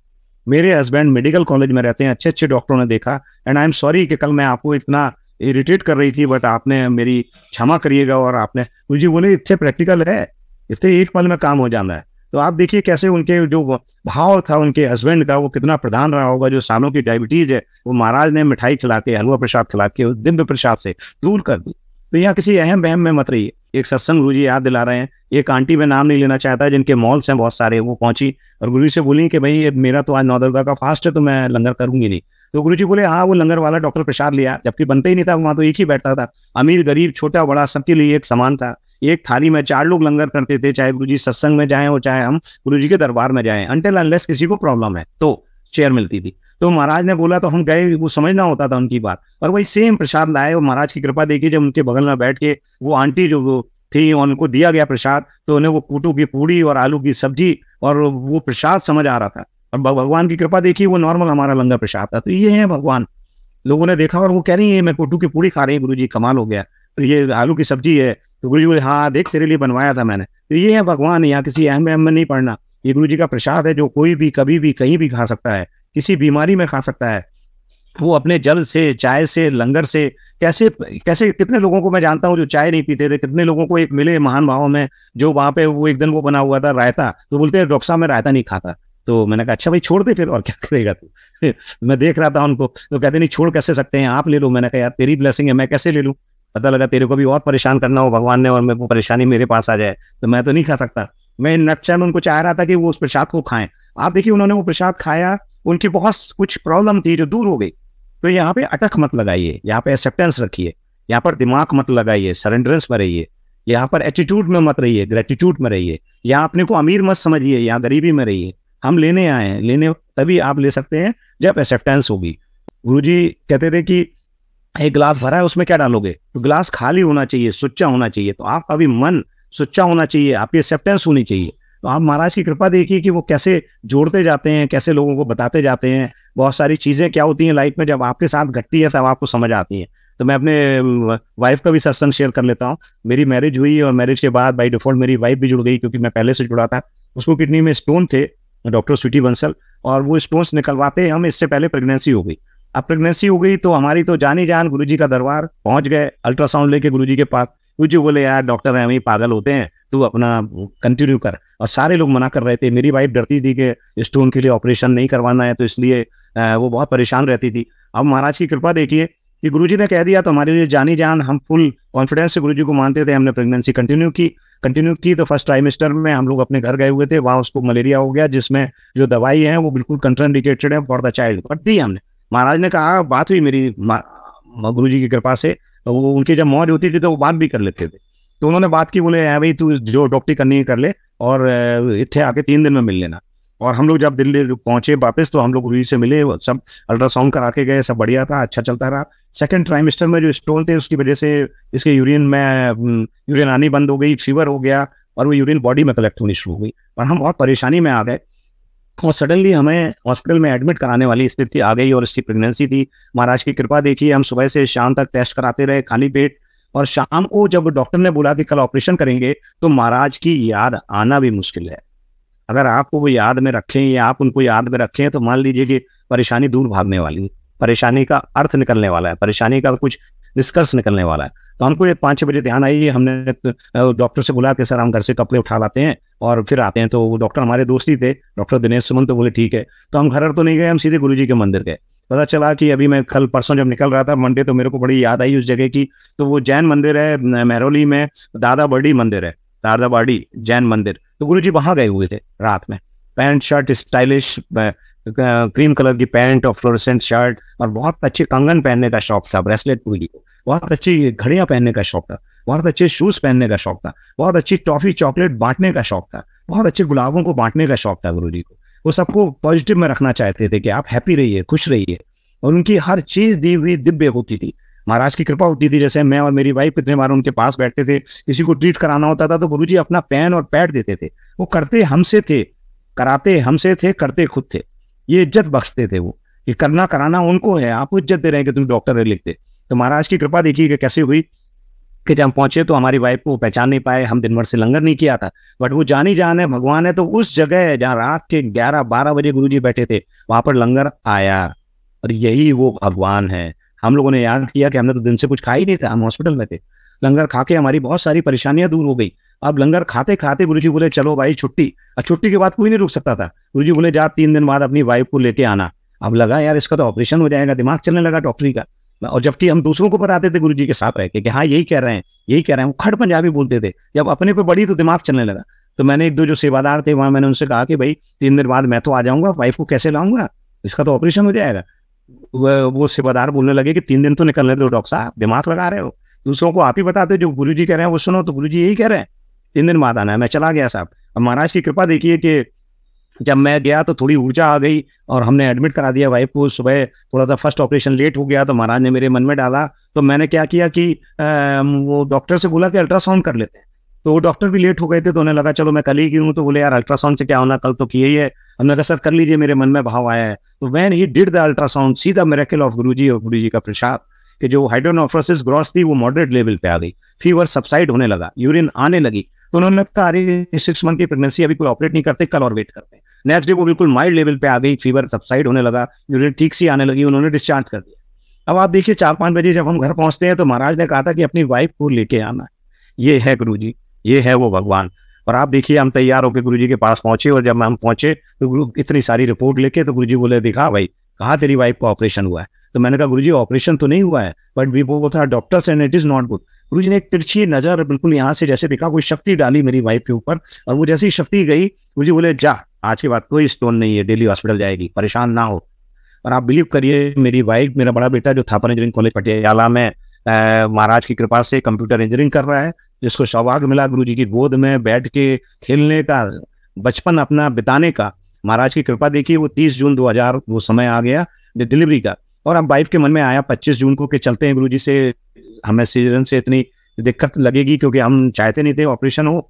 मेरे हस्बैंड मेडिकल कॉलेज में रहते हैं, अच्छे अच्छे डॉक्टरों ने देखा, एंड आई एम सॉरी कि कल मैं आपको इतना इरिटेट कर रही थी, बट आपने मेरी क्षमा करिएगा। और आपने, गुरुजी बोले इतने प्रैक्टिकल है, इतने एक पल में काम हो जाना है। तो आप देखिए कैसे उनके जो भाव था उनके हस्बैंड का, वो कितना प्रधान रहा होगा, जो सालों की डायबिटीज है वो महाराज ने मिठाई खिला के, हलवा प्रसाद खिला के, दिव्य प्रसाद से दूर कर दी। तो यहाँ किसी अहम बहम में मत रहिए। एक सत्संग गुरुजी याद दिला रहे हैं, एक आंटी में नाम नहीं लेना चाहता, जिनके मॉल्स हैं बहुत सारे, वो पहुंची और गुरुजी से बोली कि भाई मेरा तो आज 9 दुर्गा का फास्ट है, तो मैं लंगर करूंगी नहीं। तो गुरुजी बोले हाँ वो लंगर वाला डॉक्टर प्रसाद लिया, जबकि बनता ही नहीं था, वहां तो एक ही बैठता था, अमीर गरीब छोटा बड़ा सबके लिए एक समान था। एक थाली में 4 लोग लंगर करते थे, चाहे गुरुजी सत्संग में जाएं और चाहे हम गुरुजी के दरबार में जाएं, अनटिल अनलेस किसी को प्रॉब्लम है तो चेयर मिलती थी। तो महाराज ने बोला तो हम गए, वो समझना होता था उनकी बात, और वही सेम प्रसाद लाए। और महाराज की कृपा देखी, जब उनके बगल में बैठ के वो आंटी जो थी और उनको दिया गया प्रसाद, तो उन्हें वो कूटू की पूड़ी और आलू की सब्जी और वो प्रसाद समझ आ रहा था। और भगवान की कृपा देखी, वो नॉर्मल हमारा लंगर प्रसाद था। तो ये है भगवान। लोगों ने देखा और वो कह रही है मैं कूटू की पूड़ी खा रही हूँ गुरुजी, कमाल हो गया, तो ये आलू की सब्जी है। तो गुरुजी बोले हाँ देख तेरे लिए बनवाया था मैंने। तो ये है भगवान, यहाँ किसी अहम में नहीं पड़ना। ये गुरुजी का प्रसाद है, जो कोई भी कभी भी कहीं भी खा सकता है, किसी बीमारी में खा सकता है। वो अपने जल से, चाय से, लंगर से, कैसे कैसे कितने लोगों को मैं जानता हूँ जो चाय नहीं पीते थे, कितने लोगों को एक मिले महान भावों में, जो वहां पे वो एक दिन वो बना हुआ था रायता, तो बोलते हैं डॉक्टर साहब मैं रायता नहीं खाता। तो मैंने कहा अच्छा भाई छोड़ दे फिर, और क्या करेगा तू। मैं देख रहा था उनको, तो कहते नहीं छोड़ कैसे सकते हैं, आप ले लो। मैंने कहा यार तेरी ब्लेसिंग है, मैं कैसे ले लूँ, पता लगा तेरे को भी और परेशान करना हो भगवान ने, और मैं वो परेशानी मेरे पास आ जाए, तो मैं तो नहीं खा सकता। मैं नक्शा उनको चाह रहा था कि वो उस प्रसाद को खाएं। आप देखिए उन्होंने वो प्रसाद खाया, उनकी बहुत कुछ प्रॉब्लम थी जो दूर हो गई। तो यहाँ पे अटक मत लगाइए, यहाँ पे एक्सेप्टेंस रखिए, यहाँ पर दिमाग मत लगाइए, सरेंडरेंस में रहिए, यहाँ पर एटीट्यूड में मत रहिए, ग्रेटिट्यूड में रहिए। यहाँ अपने को अमीर मत समझिए, यहाँ गरीबी में रहिए। हम लेने आए हैं, लेने तभी आप ले सकते हैं जब एक्सेप्टेंस होगी। गुरुजी कहते थे कि एक गिलास भरा है उसमें क्या डालोगे, तो गिलास खाली होना चाहिए, सुच्चा होना चाहिए। तो आपका भी मन सुच्चा होना चाहिए, आपकी एक्सेप्टेंस होनी चाहिए। तो आप महाराज की कृपा देखिए कि वो कैसे जोड़ते जाते हैं, कैसे लोगों को बताते जाते हैं। बहुत सारी चीजें क्या होती हैं लाइफ में, जब आपके साथ घटती है तब आपको समझ आती है। तो मैं अपने वाइफ का भी सत्संग शेयर कर लेता हूँ। मेरी मैरिज हुई और मैरिज के बाद बाई डिफॉल्ट मेरी वाइफ भी जुड़ गई, क्योंकि मैं पहले से जुड़ा था। उसको किडनी में स्टोन थे, डॉक्टर स्वीटी बंसल, और वो स्टोन्स निकलवाते हम, इससे पहले प्रेगनेंसी हो गई। अब प्रेगनेंसी हो गई तो हमारी तो जानी जान गुरुजी का दरबार पहुंच गए, अल्ट्रासाउंड लेके गुरुजी के पास। गुरुजी बोले यार डॉक्टर है, हम ही पागल होते हैं, तू अपना कंटिन्यू कर। और सारे लोग मना कर रहे थे। मेरी वाइफ डरती थी कि स्टोन के लिए ऑपरेशन नहीं करवाना है, तो इसलिए वो बहुत परेशान रहती थी। अब महाराज की कृपा देखिए कि गुरुजी ने कह दिया तो हमारे लिए जानी जान, हम फुल कॉन्फिडेंस से गुरुजी को मानते थे। हमने प्रेगनेंसी कंटिन्यू की तो फर्स्ट ट्राइमेस्टर में हम लोग अपने घर गए हुए थे, वहाँ उसको मलेरिया हो गया, जिसमें जो दवाई है वो बिल्कुल कंट्राइंडिकेटेड है for the child, but the हमने। महाराज ने कहा, बात हुई मेरी गुरुजी की कृपा से, तो वो उनकी जब मौज होती थी तो वो बात भी कर लेते थे। तो उन्होंने बात की, बोले भाई तू जो डॉक्टरी करनी है कर ले, और इतने आके 3 दिन में मिल लेना। और हम लोग जब दिल्ली पहुंचे वापस, तो हम लोग गुरुजी से मिले, सब अल्ट्रासाउंड करा के गए, सब बढ़िया था, अच्छा चलता रहा। सेकंड ट्राइमेस्टर में जो स्टोन थे उसकी वजह से इसके यूरिन आनी बंद हो गई, फीवर हो गया, और वो यूरिन बॉडी में कलेक्ट होनी शुरू हो गई, और हम बहुत परेशानी में आ गए। और सडनली हमें हॉस्पिटल में एडमिट कराने वाली स्थिति आ गई, और इसकी प्रेगनेंसी थी। महाराज की कृपा देखिए, हम सुबह से शाम तक टेस्ट कराते रहे खाली पेट, और शाम को जब डॉक्टर ने बोला कि कल ऑपरेशन करेंगे, तो महाराज की याद आना भी मुश्किल है। अगर आपको वो याद में रखें या आप उनको याद में रखें, तो मान लीजिए कि परेशानी दूर भागने वाली है, परेशानी का अर्थ निकलने वाला है, परेशानी का कुछ निष्कर्ष निकलने वाला है। तो हमको ये 5-6 बजे ध्यान आई, हमने डॉक्टर से बोला कि सर हम घर से कपड़े उठा लाते हैं और फिर आते हैं। तो वो डॉक्टर हमारे दोस्त ही थे, डॉक्टर दिनेश सुमन, तो बोले ठीक है। तो हम घर तो नहीं गए, हम सीधे गुरुजी के मंदिर गए। पता चला कि अभी मैं कल परसों जब निकल रहा था मंडे, तो मेरे को बड़ी याद आई उस जगह की। तो वो जैन मंदिर है मेहरौली में, दादाबाड़ी मंदिर है, दादाबाड़ी जैन मंदिर। तो गुरुजी वहां गए हुए थे रात में, pant shirt stylish, cream colour की पैंट और फ्लोरेसेंट शर्ट, और बहुत अच्छे कंगन पहनने का शौक था, ब्रेसलेट गुरुजी को, बहुत अच्छी घड़ियां पहनने का शौक था, बहुत अच्छे शूज पहनने का शौक था, बहुत अच्छी टॉफी चॉकलेट बांटने का शौक था, बहुत अच्छे गुलाबों को बांटने का शौक था गुरुजी को। वो सबको पॉजिटिव में रखना चाहते थे कि आप हैप्पी रहिए, खुश रहिए, और उनकी हर चीज दी हुई दिव्य होती थी। महाराज की कृपा होती थी। जैसे मैं और मेरी वाइफ कितने बार उनके पास बैठते थे, किसी को ट्रीट कराना होता था तो गुरुजी अपना पेन और पैड देते थे। वो करते हमसे थे, कराते हमसे थे, करते खुद थे। ये इज्जत बख्शते थे वो, कि करना कराना उनको है, आपको इज्जत दे रहे हैं कि तुम डॉक्टर है लिखते। तो महाराज की कृपा देखिए कि कैसे हुई कि जब हम पहुंचे तो हमारी वाइफ को पहचान नहीं पाए। हम दिन भर से लंगर नहीं किया था, बट वो जानी जान है, भगवान है। तो उस जगह जहाँ रात के 11-12 बजे गुरुजी बैठे थे, वहां पर लंगर आया, और यही वो भगवान है। हम लोगों ने याद किया कि हमने तो दिन से कुछ खा ही नहीं था, हम हॉस्पिटल में थे। लंगर खा के हमारी बहुत सारी परेशानियां दूर हो गई। अब लंगर खाते खाते गुरुजी बोले चलो भाई छुट्टी। और छुट्टी के बाद कोई नहीं रुक सकता था। गुरुजी बोले जा 3 दिन बाद अपनी वाइफ को लेके आना। अब लगा यार इसका तो ऑपरेशन हो जाएगा, दिमाग चलने लगा डॉक्टरी का। और जबकि हम दूसरों को बताते थे गुरुजी के साथ रह के कि हाँ यही कह रहे हैं, यही कह रहे हैं। वो खड़ पंजाबी बोलते थे। जब अपने पे बड़ी तो दिमाग चलने लगा। तो मैंने 1-2 जो सेवादार थे वहां, मैंने उनसे कहा कि भाई 3 दिन बाद मैं तो आ जाऊंगा, वाइफ को कैसे लाऊंगा, इसका तो ऑपरेशन हो जाएगा। वो सेवादार बोलने लगे कि 3 दिन तो निकलने दो डॉक्टर साहब, दिमाग लगा रहे हो, दूसरों को आप ही बताते, जो गुरुजी कह रहे हैं वो सुनो। तो गुरुजी यही कह रहे हैं 3 दिन बाद आना है। मैं चला गया साहब। अब महाराज की कृपा देखिए कि जब मैं गया तो थोड़ी ऊर्जा आ गई, और हमने एडमिट करा दिया वाइफ को। सुबह थोड़ा सा फर्स्ट ऑपरेशन लेट हो गया, तो महाराज ने मेरे मन में डाला। तो मैंने क्या किया कि वो डॉक्टर से बोला कि अल्ट्रासाउंड कर लेते हैं। तो वो डॉक्टर भी लेट हो गए थे, तो उन्हें लगा चलो मैं कल ही क्यों। तो बोले यार अल्ट्रासाउंड से क्या होना, कल तो किया ही है। हमने कहा सर कर लीजिए, मेरे मन में भाव आया है। तो when he did the ultrasound, see the miracle of Guruji और गुरुजी का प्रसाद, कि जो हाइड्रोनेफ्रोसिस ग्रॉस थी वो मॉडरेट लेवल पे आ गई, फीवर सबसाइड होने लगा, यूरिन आने लगी। तो उन्होंने कहा अरे 6 मंथ की प्रेगनेंसी, अभी कोई ऑपरेट नहीं करते, कल और वेट करते हैं। नेक्स्ट डे वो बिल्कुल माइल्ड लेवल पे आ गई, फीवर सबसाइड होने लगा, यूरिन ठीक सी आने लगी, उन्होंने डिस्चार्ज कर दिया। अब आप देखिए 4-5 बजे जब हम घर पहुंचते हैं, तो महाराज ने कहा था कि अपनी वाइफ को लेके आना। ये है गुरुजी, ये है वो भगवान। और आप देखिए हम तैयार होकर गुरुजी के पास पहुंचे, और जब हम पहुंचे तो गुरु इतनी सारी रिपोर्ट लेके, तो गुरुजी बोले दिखा भाई, कहा तेरी वाइफ को ऑपरेशन हुआ है। तो मैंने कहा गुरुजी ऑपरेशन तो नहीं हुआ है, but we both are doctors and it is not good. Guruji ने एक तिरछी नजर बिल्कुल यहाँ से जैसे दिखा, कोई शक्ति डाली मेरी वाइफ के ऊपर, और वो जैसी शक्ति गई, गुरुजी बोले जा आज के बाद कोई स्टोन नहीं है, डेली हॉस्पिटल जाएगी, परेशान ना हो। और आप बिलीव करिए, मेरी वाइफ, मेरा बड़ा बेटा जो थापर इंजीनियरिंग कॉलेज पटियाला में महाराज की कृपा से कंप्यूटर इंजीनियरिंग कर रहा है, जिसको सौभाग्य मिला गुरुजी की गोद में बैठ के खेलने का, बचपन अपना बिताने का, महाराज की कृपा देखिए। वो 30 जून 2000 वो समय आ गया डिलीवरी का। और अब वाइफ के मन में आया 25 जून को कि चलते हैं गुरुजी से, हमें सीजन से इतनी दिक्कत लगेगी, क्योंकि हम चाहते नहीं थे ऑपरेशन हो,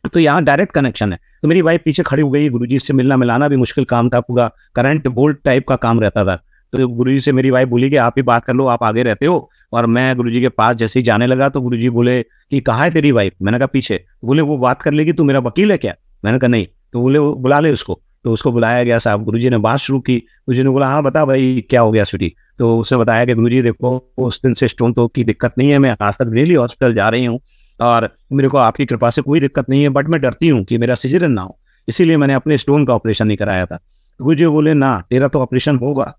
तो यहाँ डायरेक्ट कनेक्शन है। तो मेरी वाइफ पीछे खड़ी हो गई, गुरुजी से मिलना मिलाना भी मुश्किल काम था, पूरा करंट बोल्ट टाइप का काम रहता था। तो गुरुजी से मेरी वाइफ बोली कि आप ही बात कर लो, आप आगे रहते हो। और मैं गुरुजी के पास जैसे ही जाने लगा, तो गुरुजी बोले कि कहाँ है तेरी वाइफ। मैंने कहा पीछे। बोले वो बात कर लेगी, तू मेरा वकील है क्या। मैंने कहा नहीं। तो बोले बुला ले उसको। तो उसको बुलाया गया साहब, गुरुजी ने बात शुरू की। गुरुजी ने बोला हाँ बता भाई क्या हो गया स्वीटी। तो उसने बताया कि गुरुजी देखो उस दिन से स्टोन तो की दिक्कत नहीं है, मैं आज तक डेली हॉस्पिटल जा रही हूँ, और मेरे को आपकी कृपा से कोई दिक्कत नहीं है, बट मैं डरती हूँ कि मेरा सिजेरियन ना हो, इसीलिए मैंने अपने स्टोन का ऑपरेशन नहीं कराया था। गुरुजी बोले ना, तेरा तो ऑपरेशन होगा,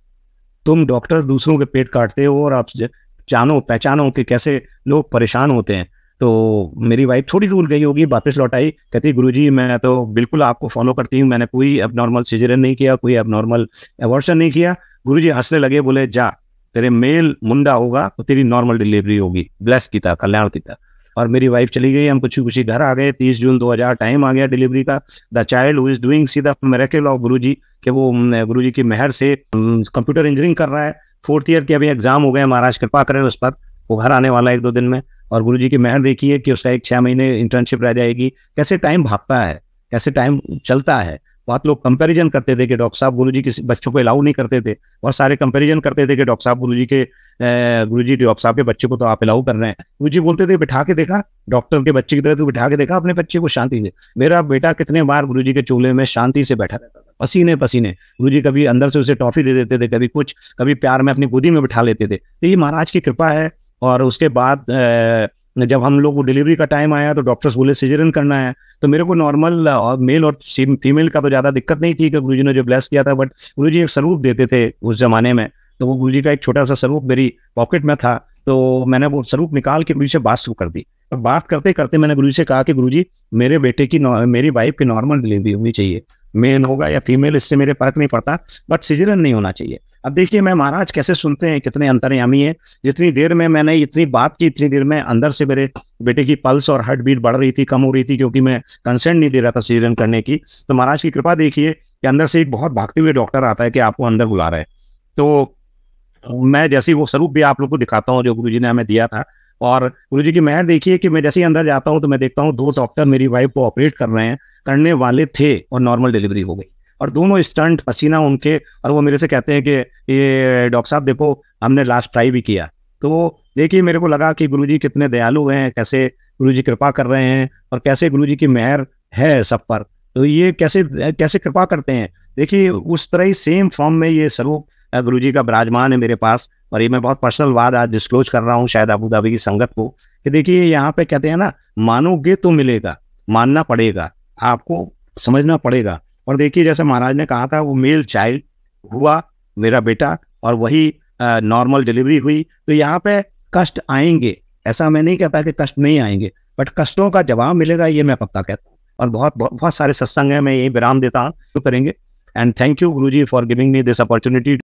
तुम डॉक्टर दूसरों के पेट काटते हो, और आप जानो पहचानो कि कैसे लोग परेशान होते हैं। तो मेरी वाइफ थोड़ी दूर गई होगी, वापस लौट आई, कहती गुरुजी मैं तो बिल्कुल आपको फॉलो करती हूँ, मैंने कोई एबनॉर्मल सिजेरियन नहीं किया, कोई एबनॉर्मल एबॉर्शन नहीं किया। गुरुजी हंसने लगे, बोले जा तेरे मेल मुंडा होगा तो तेरी नॉर्मल डिलीवरी होगी, ब्लेस की था, कल्याण की था। और मेरी वाइफ चली गई, हम कुछ कुछ घर आ गए। 30 जून 2000 टाइम आ गया डिलीवरी का। The child who is doing see the miracle of Guruji, कि वो गुरुजी की मेहर से कंप्यूटर इंजीनियरिंग कर रहा है, 4th ईयर के अभी एग्जाम हो गए, महाराज कृपा करें उस पर, वो घर आने वाला है 1-2 दिन में। और गुरुजी की मेहर देखिए कि उसका 6 महीने इंटर्नशिप रह जाएगी। कैसे टाइम भागता है, कैसे टाइम चलता है। बहुत लोग कंपैरिजन करते थे कि डॉक्टर साहब गुरुजी किसी बच्चों को अलाउ नहीं करते थे, बहुत सारे कंपैरिजन करते थे कि डॉक्टर साहब डॉक्टर साहब के बच्चे को तो आप अलाउ कर रहे हैं। गुरुजी बोलते थे बिठा के देखा, डॉक्टर के बच्चे की तरह तो बिठा के देखा अपने बच्चे को शांति से। मेरा बेटा कितने बार गुरुजी के चूल्हे में शांति से बैठा रहता था, पसीने पसीने। गुरुजी कभी अंदर से उसे टॉफी दे देते थे, कभी कुछ, कभी प्यार में अपनी गोदी में बिठा लेते थे। तो ये महाराज की कृपा है। और उसके बाद जब हम लोग को डिलीवरी का टाइम आया तो डॉक्टर्स बोले सिजेरियन करना है, तो मेरे को नॉर्मल और मेल और फीमेल का तो ज़्यादा दिक्कत नहीं थी कि गुरुजी ने जो ब्लेस किया था, बट गुरुजी एक स्वरूप देते थे उस जमाने में। तो वो गुरुजी का एक छोटा सा स्वरूप मेरी पॉकेट में था, तो मैंने वो स्वरूप निकाल के गुरुजी से बात शुरू कर दी। और बात करते करते मैंने गुरुजी से कहा कि गुरुजी मेरे बेटे की मेरी वाइफ की नॉर्मल डिलीवरी होनी चाहिए, मेल होगा या फीमेल इससे मेरे फर्क नहीं पड़ता, बट सिजेरियन नहीं होना चाहिए। अब देखिए मैं महाराज कैसे सुनते हैं, कितने अंतर्यामी है। जितनी देर में मैंने इतनी बात की, इतनी देर में अंदर से मेरे बेटे की पल्स और हार्ट बीट बढ़ रही थी, कम हो रही थी, क्योंकि मैं कंसेंट नहीं दे रहा था सिजेरियन करने की। तो महाराज की कृपा देखिए कि अंदर से एक बहुत भागते हुए डॉक्टर आता है कि आपको अंदर बुला रहे हैं। तो मैं जैसे वो स्वरूप भी आप लोग को दिखाता हूँ जो गुरुजी ने हमें दिया था। और गुरुजी की मेहर देखिए कि मैं जैसे ही अंदर जाता हूँ तो मैं देखता हूँ 2 डॉक्टर मेरी वाइफ को ऑपरेट कर रहे हैं, करने वाले थे, और नॉर्मल डिलीवरी हो गई। और दोनों स्टंट पसीना उनके, और वो मेरे से कहते हैं कि ये डॉक्टर साहब देखो हमने लास्ट ट्राई भी किया। तो देखिए मेरे को लगा कि गुरुजी कितने दयालु हैं, कैसे गुरुजी कृपा कर रहे हैं, और कैसे गुरुजी की मेहर है सब पर। तो ये कैसे कैसे कृपा करते हैं। देखिए उस तरह ही सेम फॉर्म में ये स्वरूप गुरुजी का विराजमान है मेरे पास। और ये मैं बहुत पर्सनल बात आज डिस्क्लोज कर रहा हूँ शायद अबू धाबी की संगत को, कि देखिए यहाँ पे कहते हैं ना, मानोगे तो मिलेगा, मानना पड़ेगा, आपको समझना पड़ेगा। और देखिए जैसे महाराज ने कहा था, वो मेल चाइल्ड हुआ मेरा बेटा, और वही नॉर्मल डिलीवरी हुई। तो यहाँ पे कष्ट आएंगे, ऐसा मैं नहीं कहता कि कष्ट नहीं आएंगे, बट कष्टों का जवाब मिलेगा, ये मैं पक्का कहता हूँ। और बहुत सारे सत्संग है, मैं यही विराम देता हूँ, करेंगे। And thank you Guruji for giving me this opportunity.